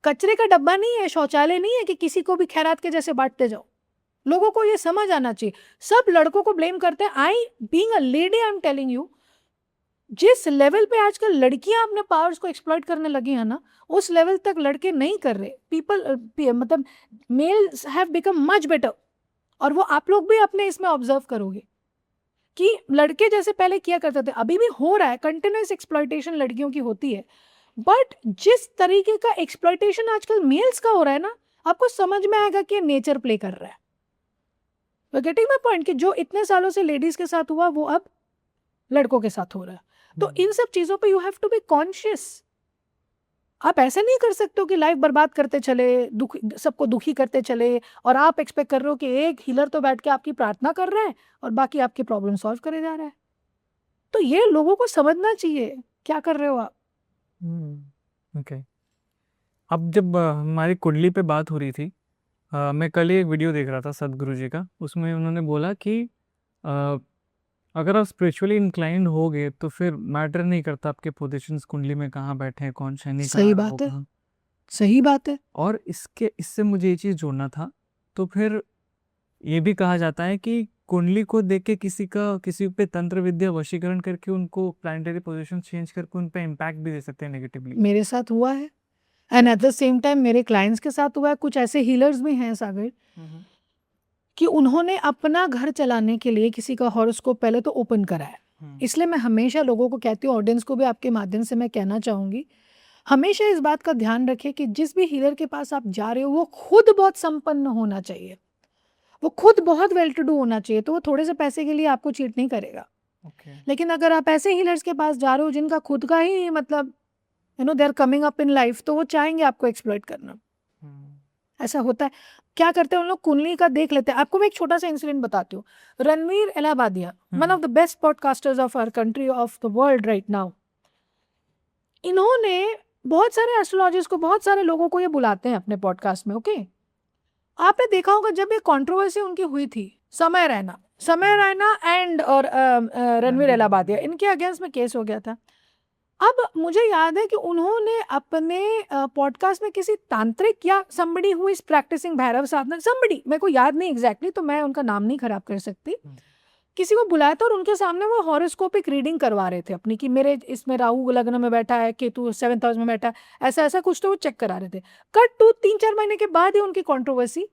कचरे का डब्बा नहीं है, शौचालय नहीं है कि किसी को भी खैरात के जैसे बांटते जाओ। लोगों को ये समझ आना चाहिए। सब लड़कों को ब्लेम करते हैं। I being a lady, I am telling you, जिस लेवल पे आजकल लड़कियां अपने पावर्स को एक्सप्लॉइट करने लगी हैं ना, उस लेवल तक लड़के नहीं कर रहे। मतलब males have become much better. और वो आप लोग भी अपने इसमें ऑब्जर्व करोगे कि लड़के जैसे पहले किया करते थे, अभी भी हो रहा है, कंटिन्यूअस एक्सप्लॉइटेशन लड़कियों की होती है, बट जिस तरीके का एक्सप्लॉइटेशन आजकल मेल्स का हो रहा है ना, आपको समझ में आएगा कि नेचर प्ले कर रहा है। गेटिंग माय पॉइंट, कि जो इतने सालों से लेडीज के साथ हुआ वो अब लड़कों के साथ हो रहा है। तो इन सब चीजों पे you have to be conscious. आप ऐसे नहीं कर सकते हो कि लाइफ बर्बाद करते चले, सबको दुखी करते चले, और आप एक्सपेक्ट कर रहे हो कि एक हीलर तो बैठ के आपकी प्रार्थना कर रहा है और बाकी आपके प्रॉब्लम सॉल्व करे जा रहा है। तो ये लोगों को समझना चाहिए, क्या कर रहे हो आप। ओके। अब जब हमारी कुंडली पे बात हो रही थी, मैं कल ही एक वीडियो देख रहा था सदगुरु जी का, उसमें उन्होंने बोला कि अ, अगर आप स्पिरिचुअली इंक्लाइंड हो गए तो फिर मैटर नहीं करता आपके पोजीशंस कुंडली में कहाँ बैठे हैं, कौन शनि सही का बात है, होगा। सही बात है। और इससे मुझे ये चीज़ जोड़ना था। तो फिर ये भी कहा जाता है कि कुंडली को देख के किसी पे तंत्र विद्या वशीकरण करके उनको प्लानिटरी पोजीशन चेंज करके उन पे इम्पैक्ट भी दे सकते हैं नेगेटिवली। मेरे साथ हुआ है, and at the same time मेरे क्लाइंट्स के साथ हुआ है। कुछ ऐसे हीलर्स भी हैं सागर, कि उन्होंने अपना घर चलाने के लिए किसी का हॉरोस्कोप पहले तो ओपन करा है। इसलिए मैं हमेशा लोगों को कहती हूँ, ऑडियंस को भी आपके माध्यम से मैं कहना चाहूंगी, हमेशा इस बात का ध्यान रखें कि जिस भी हीलर के पास आप जा रहे हो वो खुद बहुत संपन्न होना चाहिए, वो खुद बहुत वेल टू डू होना चाहिए, तो वो थोड़े से पैसे के लिए आपको चीट नहीं करेगा। लेकिन अगर आप ऐसे हीलर्स के पास जा रहे हो जिनका खुद का ही मतलब they are coming up in life, तो वो चाहेंगे आपको एक्सप्लॉइट करना। ऐसा होता है। क्या करते हैं उन लोग, कुंडली का देख लेते हैं। आपको मैं एक छोटा सा इंसिडेंट बताती हूँ। Ranveer Allahbadia, one of the best podcasters of our country, of the world right now, इन्होंने बहुत सारे एस्ट्रोलॉजिस्ट को, बहुत सारे लोगों को ये बुलाते हैं अपने पॉडकास्ट में। ओके, आपने देखा होगा जब ये कंट्रोवर्सी उनकी हुई थी, समय रैना एंड और रणवीर इलाहाबादिया, इनके अगेंस्ट में केस हो गया था। अब मुझे याद है कि उन्होंने अपने पॉडकास्ट में किसी तांत्रिक या somebody who is practicing Bhairav Sadhana, somebody, मेरे को याद नहीं एग्जैक्टली, तो मैं उनका नाम नहीं खराब कर सकती, किसी को बुलाया था और उनके सामने वो हॉरोस्कोपिक रीडिंग करवा रहे थे अपनी, कि मेरे इसमें राहु लग्न में बैठा है, केतु 7th हाउस में बैठा है, ऐसा ऐसा कुछ तो वो चेक करा रहे थे। कट टू 3-4 महीने के बाद ही उनकी कंट्रोवर्सी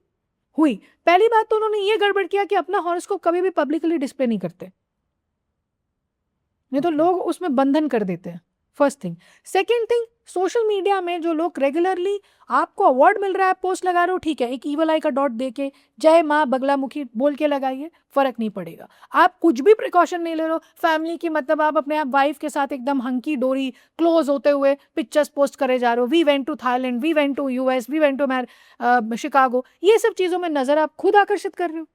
हुई। पहली बात तो उन्होंने ये गड़बड़ किया कि अपना हॉरोस्कोप कभी भी पब्लिकली डिस्प्ले नहीं करते, नहीं तो Okay. लोग उसमें बंधन कर देते हैं। First thing. Second thing, social media में जो लोग रेगुलरली, आपको अवार्ड मिल रहा है, पोस्ट लगा रहे हो, ठीक है, एक ईवल आई का डॉट दे के जय माँ बगलामुखी बोल के लगाइए, फर्क नहीं पड़ेगा। आप कुछ भी प्रिकॉशन नहीं ले रहे हो, फैमिली की, मतलब आप अपने आप वाइफ के साथ एकदम हंकी डोरी क्लोज होते हुए पिक्चर्स पोस्ट करे जा रहे हो, we went to Thailand, we went to US, we went to Chicago, ये सब चीज़ों में नज़र आप खुद आकर्षित कर रहे हो,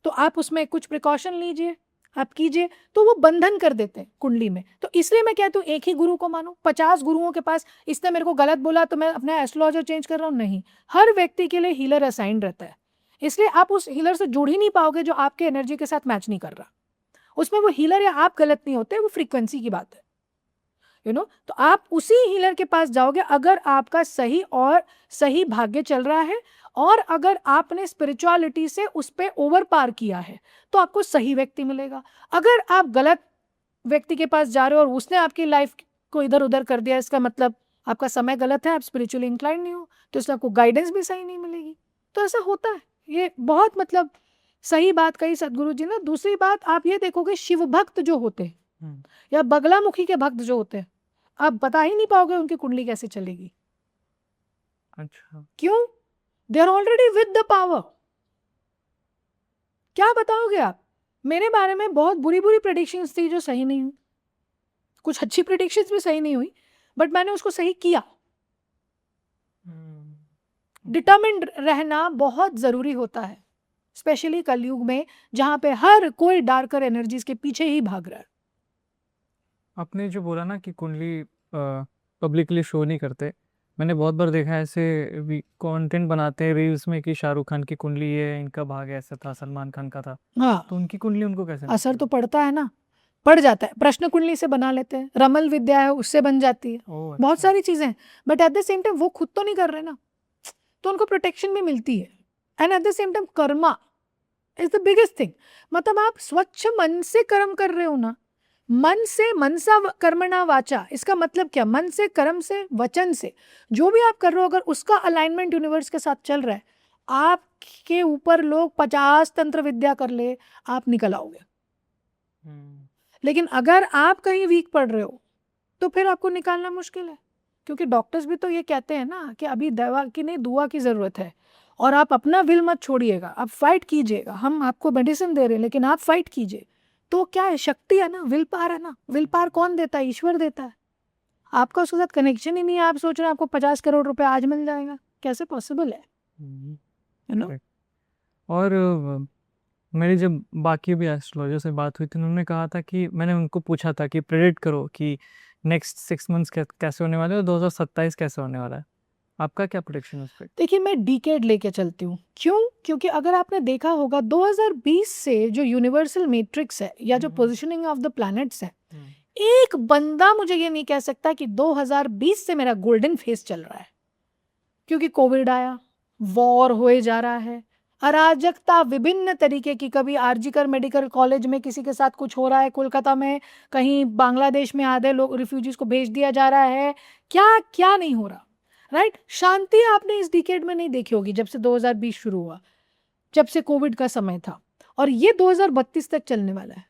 तो आप उसमें कुछ प्रिकॉशन लीजिए, आप कीजिए, तो वो बंधन कर देते हैं कुंडली में। तो इसलिए मैं कहती हूँ एक ही गुरु को मानो, 50 गुरुओं के पास, इसने मेरे को गलत बोला तो मैं अपना एस्ट्रोलॉजर चेंज कर रहा हूँ, नहीं। हर व्यक्ति के लिए हीलर असाइंड रहता है, इसलिए आप उस हीलर से जुड़ ही नहीं पाओगे जो आपके एनर्जी के साथ मैच नहीं कर रहा। उसमें वो हीलर या आप गलत नहीं होते, वो फ्रीक्वेंसी की बात है, तो आप उसी हीलर के पास जाओगे अगर आपका सही भाग्य चल रहा है, और अगर आपने स्पिरिचुअलिटी से उस पर ओवर पार किया है तो आपको सही व्यक्ति मिलेगा। अगर आप गलत व्यक्ति के पास जा रहे हो और उसने आपकी लाइफ को इधर उधर कर दिया, इसका मतलब आपका समय गलत है, आप स्पिरिचुअली इंक्लाइन नहीं हो, तो इसलिए आपको गाइडेंस भी सही नहीं मिलेगी। तो ऐसा होता है, ये बहुत मतलब सही बात कही सदगुरु जी ने। दूसरी बात, आप ये देखोगे शिव भक्त जो होते हैं या बगलामुखी के भक्त जो होते हैं, आप बता ही नहीं पाओगे उनकी कुंडली कैसे चलेगी। अच्छा। क्यों? They are already with the power. क्या बताओगे आप? मेरे बारे में बहुत बुरी बुरी प्रेडिक्शंस थी जो सही नहीं हुई, कुछ अच्छी प्रेडिक्शंस भी सही नहीं हुई, बट मैंने उसको सही किया। डिटर्मिन्ड रहना बहुत जरूरी होता है, स्पेशली कलयुग में जहां पे हर कोई डार्कर एनर्जीज के पीछे ही भाग रहा है। आपने जो बोला ना कि कुंडली पब्लिकली शो नहीं करते, मैंने बहुत बार देखा है ऐसे कंटेंट बनाते हैं रील्स में कि शाहरुख खान की कुंडली है, इनका भाग ऐसा था, सलमान खान का था, हाँ, तो उनकी कुंडली उनको कैसे असर मिलती तो है? पड़ता है ना, पड़ जाता है। प्रश्न कुंडली से बना लेते हैं, रमल विद्या है उससे बन जाती है, ओह बहुत अच्छा। सारी चीजें, but at the same time वो खुद तो नहीं कर रहे ना, तो उनको प्रोटेक्शन भी मिलती है। And at the same time Karma is the biggest thing. मतलब आप स्वच्छ मन से कर्म कर रहे हो ना, मन से, मनसा कर्मणा वाचा, इसका मतलब क्या? मन से, कर्म से, वचन से, जो भी आप कर रहे हो अगर उसका अलाइनमेंट यूनिवर्स के साथ चल रहा है, आपके ऊपर लोग 50 तंत्र विद्या कर ले, आप निकल आओगे। लेकिन अगर आप कहीं वीक पड़ रहे हो तो फिर आपको निकालना मुश्किल है, क्योंकि डॉक्टर्स भी तो ये कहते हैं ना कि अभी दवा की नहीं दुआ की जरूरत है, और आप अपना विल मत छोड़िएगा, आप फाइट कीजिएगा। हम आपको मेडिसिन दे रहे हैं लेकिन आप फाइट कीजिए। तो क्या है? शक्ति है ना, विल पावर है ना। विल पावर कौन देता है? ईश्वर देता है। आपका उसके साथ कनेक्शन ही नहीं है, आप सोच रहे हैं आपको 50 करोड़ रुपए आज मिल जाएगा, कैसे पॉसिबल है? Correct. और मेरी जब बाकी भी एस्ट्रोलॉजर से बात हुई थी, उन्होंने कहा था कि मैंने उनको पूछा था कि प्रेडिक्ट करो कि नेक्स्ट 6 मंथ्स कैसे होने वाले हैं और 2027 कैसे होने वाला है, आपका क्या प्रेडिक्शन है उस पर? देखिए, मैं डिकेड लेके चलती हूँ। क्यों? क्योंकि अगर आपने देखा होगा 2020 से जो यूनिवर्सल मैट्रिक्स है या जो पोजिशनिंग ऑफ द प्लैनेट्स है, एक बंदा मुझे ये नहीं कह सकता कि 2020 से मेरा गोल्डन फेस चल रहा है, क्योंकि कोविड आया, वॉर होए जा रहा है, अराजकता विभिन्न तरीके की, कभी आरजीकर मेडिकल कॉलेज में किसी के साथ कुछ हो रहा है, कोलकाता में कहीं बांग्लादेश में आधे लोग रिफ्यूजीज को भेज दिया जा रहा है, क्या क्या नहीं हो रहा, राइट? शांति आपने इस डिकेड में नहीं देखी होगी जब से 2020 शुरू हुआ, जब से कोविड का समय था, और ये 2032 तक चलने वाला है।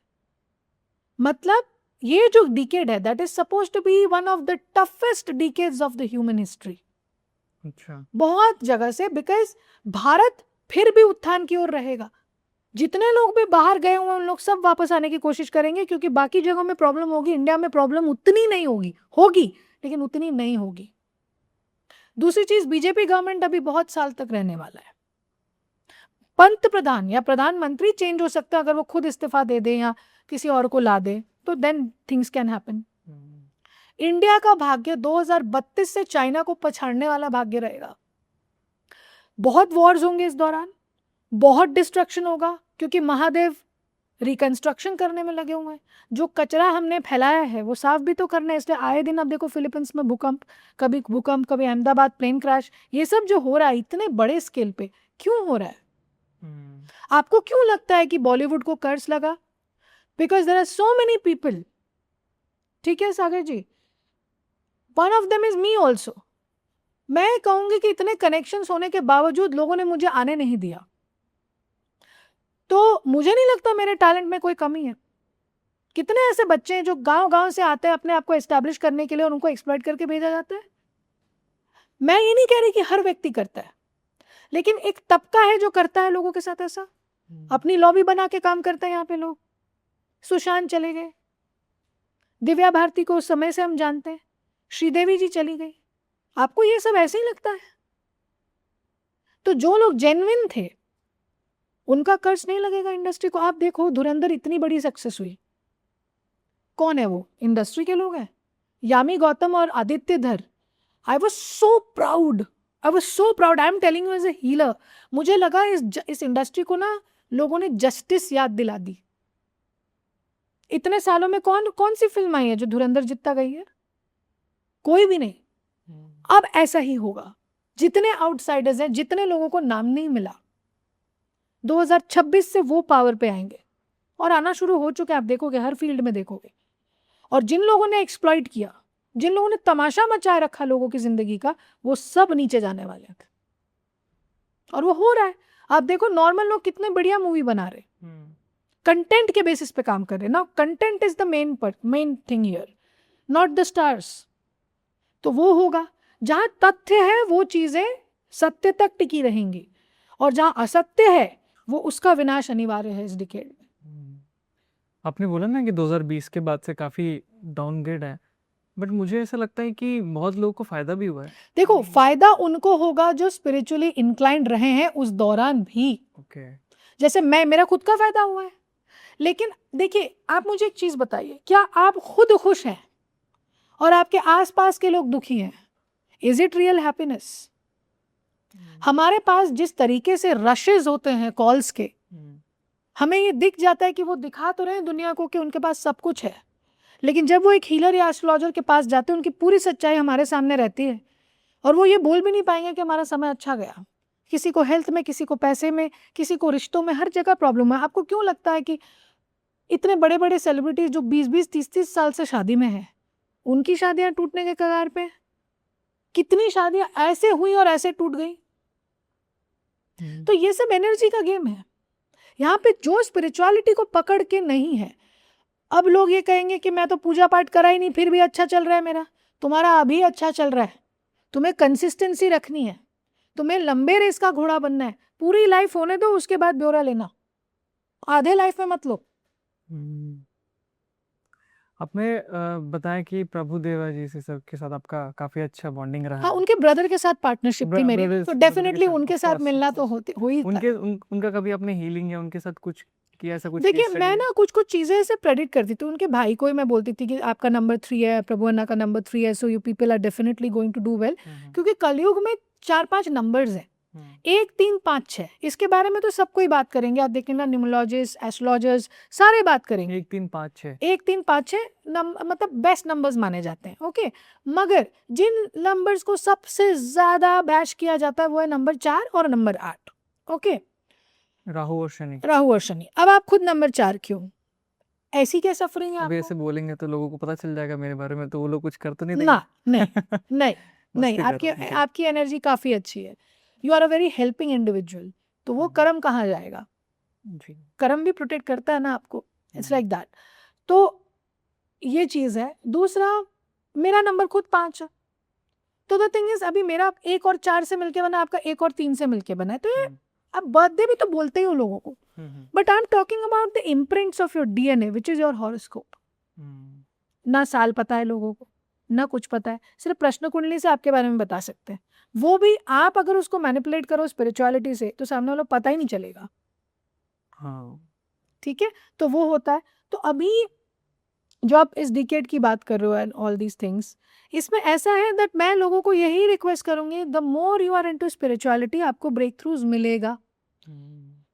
मतलब ये जो डिकेड है that is suppose to be one of the toughest decades of the human history. अच्छा। बहुत जगह से, बिकॉज भारत फिर भी उत्थान की ओर रहेगा। जितने लोग भी बाहर गए हुए उन लोग सब वापस आने की कोशिश करेंगे, क्योंकि बाकी जगहों में प्रॉब्लम होगी, इंडिया में प्रॉब्लम उतनी नहीं होगी लेकिन उतनी नहीं होगी। दूसरी चीज, बीजेपी गवर्नमेंट अभी बहुत साल तक रहने वाला है। पंत प्रधान या प्रधानमंत्री चेंज हो सकता है, अगर वो खुद इस्तीफा दे दे या किसी और को ला दे, तो then things can happen. India का भाग्य 2032 से चाइना को पछाड़ने वाला भाग्य रहेगा। बहुत वॉर्स होंगे इस दौरान, बहुत डिस्ट्रक्शन होगा, क्योंकि महादेव रिकंस्ट्रक्शन करने में लगे हुए हैं। जो कचरा हमने फैलाया है वो साफ भी तो करना है, इसलिए आए दिन अब देखो फिलीपींस में भूकंप, कभी अहमदाबाद प्लेन क्रैश, ये सब जो हो रहा है इतने बड़े स्केल पे, क्यों हो रहा है? आपको क्यों लगता है कि बॉलीवुड को कर्ज लगा? Because there are so many people, ठीक है Sagar ji, one of them is me also. मैं कहूंगी कि इतने कनेक्शंस होने के बावजूद लोगों ने मुझे आने नहीं दिया। तो मुझे नहीं लगता मेरे टैलेंट में कोई कमी है। कितने ऐसे बच्चे हैं जो गांव गांव से आते हैं अपने आप को एस्टैब्लिश करने के लिए और उनको एक्सप्लॉइट करके भेजा जाता है। मैं ये नहीं कह रही कि हर व्यक्ति करता है, लेकिन एक तबका है जो करता है लोगों के साथ ऐसा, अपनी लॉबी बना के काम करते हैं यहाँ पे लोग। सुशांत चले गए, दिव्या भारती को उस समय से हम जानते हैं, श्रीदेवी जी चली गई। आपको ये सब ऐसे ही लगता है? तो जो लोग जेन्युइन थे उनका कर्ज नहीं लगेगा इंडस्ट्री को। आप देखो धुरंधर इतनी बड़ी सक्सेस हुई, कौन है वो? इंडस्ट्री के लोग हैं, यामी गौतम और Aditya Dhar. I was so proud, I am telling you as a healer. मुझे लगा इस इंडस्ट्री को ना लोगों ने जस्टिस याद दिला दी। इतने सालों में कौन सी फिल्म आई है जो धुरंधर जितना गई है? कोई भी नहीं। अब ऐसा ही होगा। जितने आउटसाइडर्स हैं, जितने लोगों को नाम नहीं मिला, 2026 से वो पावर पे आएंगे और आना शुरू हो चुके हैं। आप देखोगे, हर फील्ड में देखोगे। और जिन लोगों ने एक्सप्लॉइट किया, जिन लोगों ने तमाशा मचाए रखा लोगों की जिंदगी का, वो सब नीचे जाने वाले हैं। और वो हो रहा है। आप देखो नॉर्मल लोग कितने बढ़िया मूवी बना रहे, कंटेंट के बेसिस पे काम कर रहे हैं ना। Content is the main thing here, not the stars. तो वो होगा। जहां तथ्य है वो चीजें सत्य तक टिकी रहेंगी, और जहां असत्य है वो उसका विनाश अनिवार्य है इस डिकेड में। आपने बोला ना कि 2020 के बाद से काफ़ी डाउनग्रेड है, बट मुझे ऐसा लगता है कि बहुत लोगों को फ़ायदा भी हुआ है। देखो, फायदा उनको होगा जो स्पिरिचुअली इंक्लाइंड रहे हैं उस दौरान भी। ओके। जैसे मेरा खुद का फायदा हुआ है। लेकिन देखिए, आप मुझे एक चीज बताइए, क्या आप खुद खुश हैं और आपके आसपास के लोग दुखी हैं? Is it real happiness? हमारे पास जिस तरीके से रशेज होते हैं कॉल्स के, हमें ये दिख जाता है कि वो दिखा तो रहे हैं दुनिया को कि उनके पास सब कुछ है, लेकिन जब वो एक हीलर या एस्ट्रोलॉजर के पास जाते हैं, उनकी पूरी सच्चाई हमारे सामने रहती है और वो ये बोल भी नहीं पाएंगे कि हमारा समय अच्छा गया। किसी को हेल्थ में, किसी को पैसे में, किसी को रिश्तों में, हर जगह प्रॉब्लम है। आपको क्यों लगता है कि इतने बड़े बड़े सेलिब्रिटीज जो 20-20, 30-30 साल से शादी में हैं, उनकी शादियां टूटने के कगार पे? कितनी शादियां ऐसे हुई और ऐसे टूट गई। तो ये सब एनर्जी का गेम है। यहाँ पे जो स्पिरिचुअलिटी को पकड़ के नहीं है, अब लोग ये कहेंगे कि मैं तो पूजा पाठ करा ही नहीं फिर भी अच्छा चल रहा है मेरा। तुम्हारा अभी अच्छा चल रहा है, तुम्हें कंसिस्टेंसी रखनी है, तुम्हें लंबे रेस का घोड़ा बनना है। पूरी लाइफ होने दो, उसके बाद ब्यौरा लेना, आधे लाइफ में मत लो। आपने बताया कि प्रभु देवा जी से सबके साथ आपका काफ़ी अच्छा बॉन्डिंग रहा हाँ, है। उनके ब्रदर के साथ पार्टनरशिप थी मेरी, ब्रदर्स तो ब्रदर के डेफिनेटली साथ, उनके ऑफ साथ कोर्स, मिलना तो हो ही था। उनका कभी आपने हीलिंग या उनके साथ कुछ किया, ऐसा कुछ देखिए, केस मैं स्टडी? ना कुछ चीजें ऐसे प्रेडिक्ट करती थी। उनके भाई को ही मैं बोलती थी कि आपका नंबर 3 है, प्रभु अन्ना का नंबर 3 है, so you people are definitely going to do well. क्योंकि कलयुग में 4-5 नंबर्स हैं, 1, 3, 5, 6। इसके बारे में तो सब कोई बात करेंगे। आप देखेंगे ना, न्यूमरोलॉजिस्ट, एस्ट्रोलॉजर्स सारे बात करेंगे। 1, 3, 5, 6 1, 3, 5, 6 मतलब बेस्ट नंबर्स माने जाते हैं। ओके, मगर जिन नंबर्स को सबसे ज्यादा बैश किया जाता है वो है नंबर 4 और नंबर 8। ओके, राहु और शनि। राहु और शनि। अब आप खुद नंबर 4 क्यों? ऐसी क्या सफरिंग है अभी आपको? ऐसे बोलेंगे तो लोगों को पता चल जाएगा मेरे बारे में, तो वो लोग कुछ कर तो नहीं ना, देंगे? नहीं, नहीं, नहीं। मस्ती कर रहा हूँ, जी। आपकी एनर्जी काफी अच्छी है। You are a very helping individual. तो वो कर्म कहाँ जाएगा? जी। कर्म भी प्रोटेक्ट करता है ना आपको। It's like that. तो ये चीज है। दूसरा, मेरा नंबर खुद 5 है। तो द थिंग इज, अभी मेरा 1 और 4 से मिलके बना, आपका 1 और 3 से मिलके बना है। तो ये अब बर्थडे भी तो बोलते ही हो लोगों को, but I am talking about the imprints of your DNA which is your horoscope. ना साल पता है लोगों को, ना कुछ पता है, सिर्फ प्रश्न कुंडली से आपके बारे में बता सकते हैं। वो भी आप अगर उसको मैनिपुलेट करो स्पिरिचुअलिटी से, तो सामने वालों को पता ही नहीं चलेगा। ठीक है, तो वो होता है। तो अभी जो आप इस डिकेड की बात कर रहे हो एंड ऑल दीज थिंग्स, इसमें ऐसा है दैट मैं लोगों को यही रिक्वेस्ट करूंगी, the more you are into spirituality, आपको ब्रेक थ्रूज मिलेगा,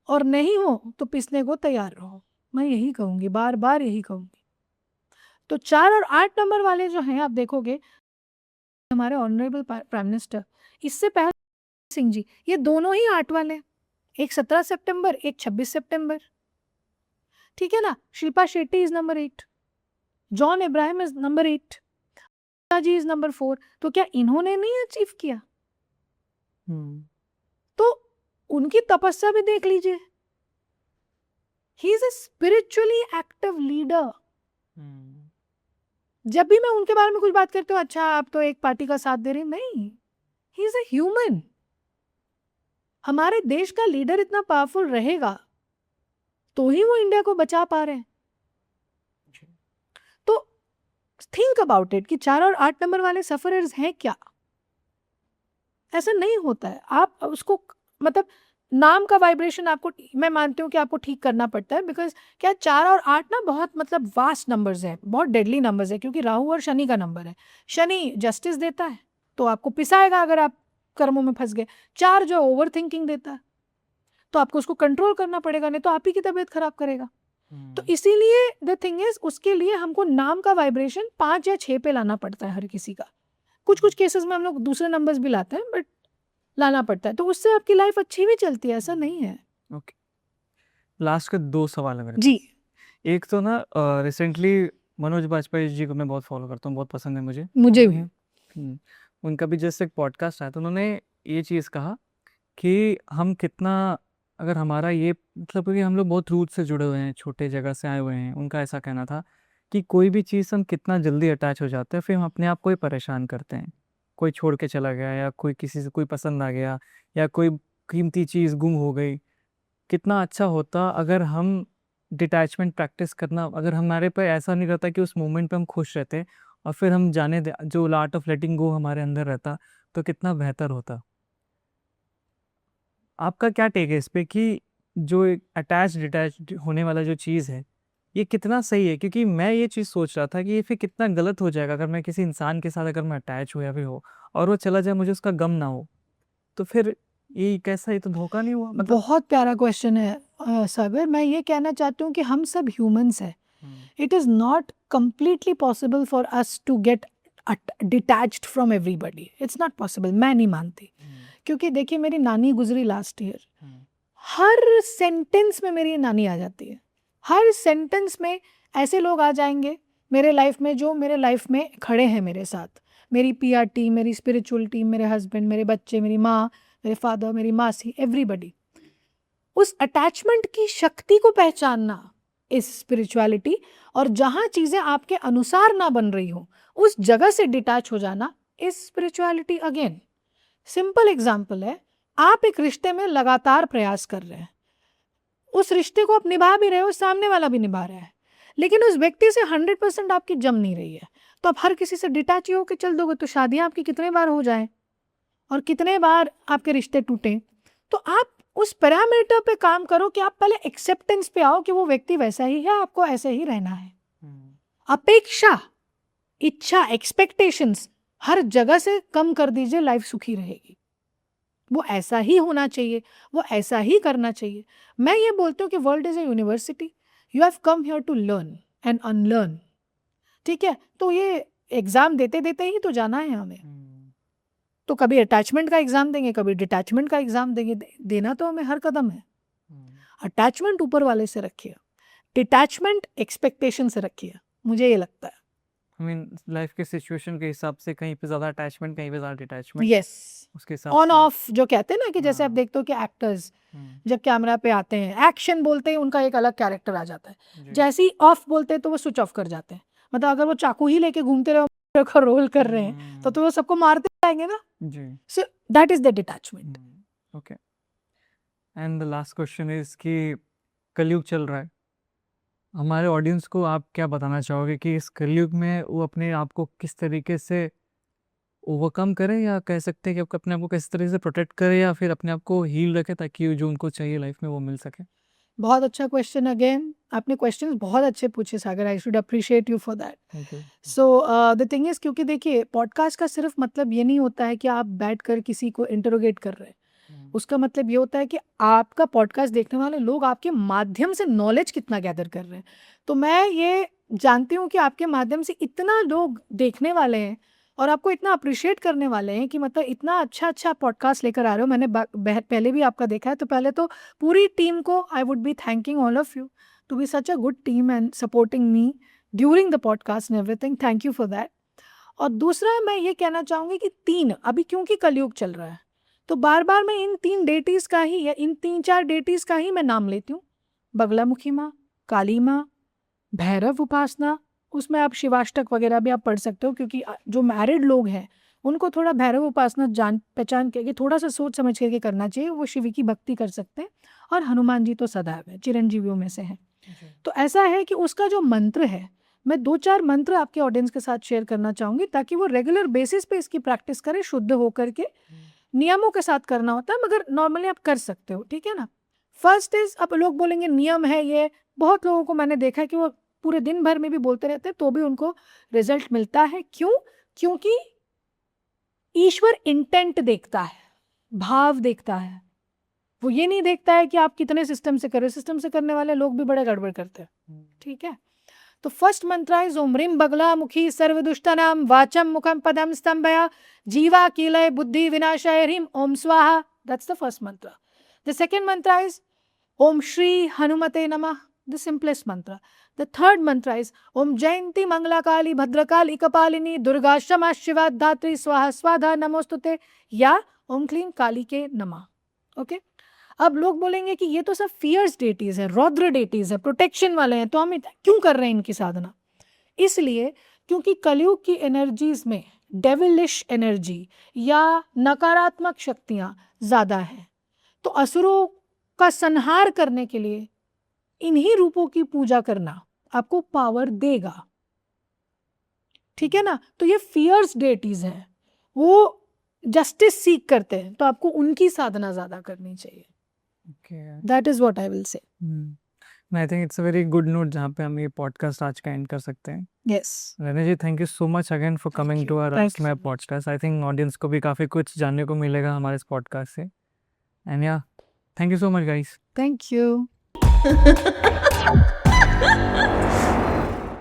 और नहीं हो तो पिसने को तैयार रहो। मैं यही कहूंगी, बार बार यही कहूंगी। तो 4 और 8 नंबर वाले जो हैं, आप देखोगे हमारे ऑनरेबल प्राइम मिनिस्टर, इससे पहले सिंह जी, ये दोनों ही 8 वाले, एक 17 सितंबर, एक 26 सितंबर। ठीक है ना। Shilpa Shetty is number 8, John Ibrahim is number 8, जी इज नंबर 4। तो क्या इन्होंने नहीं अचीव किया? तो उनकी तपस्या भी देख लीजिए. He is a spiritually active leader. जब भी मैं उनके बारे में कुछ बात करती हूँ, अच्छा आप तो एक पार्टी का साथ दे रहे हैं, नहीं, ही इज अ ह्यूमन. हमारे देश का लीडर इतना पावरफुल रहेगा तो ही वो इंडिया को बचा पा रहे हैं. तो थिंक अबाउट इट कि 4 और 8 नंबर वाले सफरर्स हैं क्या. ऐसा नहीं होता है. आप उसको मतलब नाम का वाइब्रेशन आपको, मैं मानती हूँ कि आपको ठीक करना पड़ता है, बिकॉज क्या 4 और 8 ना बहुत मतलब वास्ट नंबर्स हैं, बहुत डेडली नंबर्स है, क्योंकि राहु और शनि का नंबर है. शनि जस्टिस देता है तो आपको पिसाएगा अगर आप कर्मों में फंस गए. 4 जो ओवर थिंकिंग देता है तो आपको उसको कंट्रोल करना पड़ेगा, नहीं तो आप ही की तबीयत खराब करेगा. तो इसीलिए द थिंग इज, उसके लिए हमको नाम का वाइब्रेशन 5 या 6 पे लाना पड़ता है हर किसी का. कुछ कुछ केसेस में हम लोग दूसरे नंबर्स भी लाते हैं, बट लाना पड़ता है, तो उससे आपकी लाइफ अच्छी भी चलती है. ऐसा नहीं है. ओके, लास्ट के 2 सवाल है मेरे जी. पास. एक तो ना रिसेंटली मनोज बाजपेयी जी को मैं बहुत फॉलो करता हूँ, बहुत पसंद है मुझे. मुझे भी. हम्म, उनका भी जैसे एक पॉडकास्ट आया तो उन्होंने ये चीज़ कहा कि हम कितना, अगर हमारा ये मतलब, क्योंकि हम लोग बहुत रूट से जुड़े हुए हैं, छोटे जगह से आए हुए हैं, उनका ऐसा कहना था कि कोई भी चीज़ हम कितना जल्दी अटैच हो जाते हैं, फिर हम अपने आप को ही परेशान करते हैं. कोई छोड़ के चला गया, या कोई किसी से कोई पसंद आ गया, या कोई कीमती चीज़ गुम हो गई. कितना अच्छा होता अगर हम डिटैचमेंट प्रैक्टिस करना, अगर हमारे पे ऐसा नहीं रहता कि उस मोमेंट पे हम खुश रहते और फिर हम जाने दे, जो आर्ट ऑफ लेटिंग गो हमारे अंदर रहता, तो कितना बेहतर होता. आपका क्या टेक है इस पे कि जो एक अटैच डिटैच होने वाला जो चीज़ है, ये कितना सही है? क्योंकि मैं ये चीज़ सोच रहा था कि ये फिर कितना गलत हो जाएगा अगर मैं किसी इंसान के साथ अगर मैं अटैच हो या फिर हो और वो चला जाए, मुझे उसका गम ना हो, तो फिर ये कैसा, ये तो धोखा नहीं हुआ मतलब. बहुत प्यारा क्वेश्चन है सागर. मैं ये कहना चाहती हूँ कि हम सब ह्यूमंस हैं. It is not completely possible for us to get detached from everybody. It's not possible. मैं नहीं मानती. क्योंकि देखिए, मेरी नानी गुजरी लास्ट ईयर. हर सेंटेंस में मेरी नानी आ जाती है. हर सेंटेंस में ऐसे लोग आ जाएंगे मेरे लाइफ में जो मेरे लाइफ में खड़े हैं मेरे साथ. मेरी PR टीम, मेरी स्पिरिचुअल टीम, मेरे हस्बैंड, मेरे बच्चे, मेरी माँ, मेरे फादर, मेरी मासी, एवरीबडी. उस अटैचमेंट की शक्ति को पहचानना इस स्पिरिचुअलिटी, और जहाँ चीज़ें आपके अनुसार ना बन रही हो उस जगह से डिटैच हो जाना इस स्पिरिचुअलिटी. अगेन सिंपल एग्जाम्पल है, आप एक रिश्ते में लगातार प्रयास कर रहे हैं, उस रिश्ते को आप निभा भी रहे हो, सामने वाला भी निभा रहा है, लेकिन उस व्यक्ति से 100% आपकी जम नहीं रही है, तो आप हर किसी से डिटैच ही होकर चल दोगे तो शादियां आपकी कितने बार हो जाए और कितने बार आपके रिश्ते टूटे. तो आप उस पैरामीटर पे काम करो कि आप पहले एक्सेप्टेंस पे आओ कि वो व्यक्ति वैसा ही है, आपको ऐसे ही रहना है. अपेक्षा, इच्छा, एक्सपेक्टेशंस हर जगह से कम कर दीजिए, लाइफ सुखी रहेगी. वो ऐसा ही होना चाहिए, वो ऐसा ही करना चाहिए. मैं ये बोलती हूँ कि world is a university. You have come here to learn and unlearn. ठीक है, तो ये एग्जाम देते देते ही तो जाना है हमें. तो कभी अटैचमेंट का एग्जाम देंगे, कभी डिटैचमेंट का एग्जाम देंगे. देना तो हमें हर कदम है. अटैचमेंट ऊपर वाले से रखिए, डिटैचमेंट एक्सपेक्टेशन से रखिए. मुझे ये लगता है. आई मीन लाइफ के सिचुएशन के हिसाब से कहीं पे ज़्यादा अटैचमेंट, कहीं पे ज़्यादा डिटैचमेंट. यस, उसके हिसाब ऑन से. ऑफ जो कहते हैं ना, कि जैसे आप हाँ. देखते हो कि एक्टर्स जब कैमरा पे आते हैं, एक्शन बोलते हैं, उनका एक अलग कैरेक्टर आ जाता है. जी. जैसे ही ऑफ बोलते हैं तो वो स्विच ऑफ कर जाते हैं. मतलब अगर वो चाकू ही लेके घूमते रहे का रोल कर रहे हैं तो वो सबको मारते जाएंगे ना. जी. So that is the detachment. Okay. And the last question is कि कलयुग चल रहा है, हमारे ऑडियंस को आप क्या बताना चाहोगे कि इस कलयुग में वो अपने आप को किस तरीके से ओवरकम करें, या कह सकते हैं कि अपने आप को किस तरीके से प्रोटेक्ट करें, या फिर अपने आप को हील रखें ताकि जो उनको चाहिए लाइफ में वो मिल सके. बहुत अच्छा क्वेश्चन. अगेन आपने क्वेश्चंस बहुत अच्छे पूछे Sagar. I should appreciate you for that. Thank you. So the thing is, क्योंकि देखिए, पॉडकास्ट का सिर्फ मतलब ये नहीं होता है कि आप बैठकर किसी को इंटरोगेट कर रहे हैं. उसका मतलब ये होता है कि आपका पॉडकास्ट देखने वाले लोग आपके माध्यम से नॉलेज कितना गैदर कर रहे हैं. तो मैं ये जानती हूँ कि आपके माध्यम से इतना लोग देखने वाले हैं और आपको इतना अप्रिशिएट करने वाले हैं कि मतलब इतना अच्छा अच्छा पॉडकास्ट लेकर आ रहे हो. मैंने पहले भी आपका देखा है, तो पहले तो पूरी टीम को I would be thanking all of you to be such a good team and supporting me during the podcast and everything. Thank you for that. और दूसरा मैं ये कहना चाहूँगी कि 3 अभी क्योंकि कलयुग चल रहा है, तो बार बार मैं इन 3 डेटीज का ही या इन 3-4 डेटीज का ही मैं नाम लेती हूँ। बगलामुखी माँ, काली माँ, भैरव उपासना, उसमें आप शिवाष्टक वगैरह भी आप पढ़ सकते हो, क्योंकि जो मैरिड लोग हैं उनको थोड़ा भैरव उपासना जान पहचान के थोड़ा सा सोच समझ करके करना चाहिए, वो शिव की भक्ति कर सकते हैं। और हनुमान जी तो सदैव है, चिरंजीवियों में से हैं। तो ऐसा है कि उसका जो मंत्र है, मैं 2-4 मंत्र आपके ऑडियंस के साथ शेयर करना चाहूँगी ताकि वो रेगुलर बेसिस पे इसकी प्रैक्टिस करें, शुद्ध होकर के। नियमों के साथ करना होता है, मगर नॉर्मली आप कर सकते हो, ठीक है ना। फर्स्ट इज, अब लोग बोलेंगे नियम है ये, बहुत लोगों को मैंने देखा है कि वो पूरे दिन भर में भी बोलते रहते हैं तो भी उनको रिजल्ट मिलता है। क्यों? क्योंकि ईश्वर इंटेंट देखता है, भाव देखता है। वो ये नहीं देखता है कि आप कितने सिस्टम से कर रहे हो। सिस्टम से करने वाले लोग भी बड़े गड़बड़ करते हैं, ठीक है। तो फर्स्ट मंत्र इज ओम ह्रीं बगलामुखी सर्वदुष्टानां वाचम मुखम पदम स्तंभया जीवा कीलय बुद्धि विनाशाय ह्रीं ओम स्वाहा। दैट्स द फर्स्ट मंत्र। द सेकंड मंत्र इज ओम श्री हनुमते नमः, द सिंपलेस्ट मंत्र। द थर्ड मंत्र इज ओम जयंती मंगला काली भद्रकाली कपालिनी दुर्गा क्षमा शिवा धात्री स्वाहा स्वाधा नमोस्तुते, या ओम क्लीं काली के नमः। ओके। अब लोग बोलेंगे कि ये तो सब फियर्स डेटीज है, रौद्र डेटीज है, प्रोटेक्शन वाले हैं, तो हम क्यों कर रहे हैं इनकी साधना? इसलिए क्योंकि कलयुग की एनर्जीज में डेविलिश एनर्जी या नकारात्मक शक्तियां ज्यादा हैं। तो असुरों का संहार करने के लिए इन्हीं रूपों की पूजा करना आपको पावर देगा, ठीक है ना। तो ये फियर्स डेटीज हैं, वो जस्टिस सीख करते हैं, तो आपको उनकी साधना ज्यादा करनी चाहिए। That is what I will say. I think it's a very good note जहाँ पे हम ये पॉडकास्ट आज का एंड कर सकते हैं। Yes, Rena ji, thank you so much again for Thank coming you. To our Thank ask my podcast. I think audience को भी काफ़ी कुछ जानने को मिलेगा हमारे इस पॉडकास्ट से। एंड या, thank you so much guys. Thank you.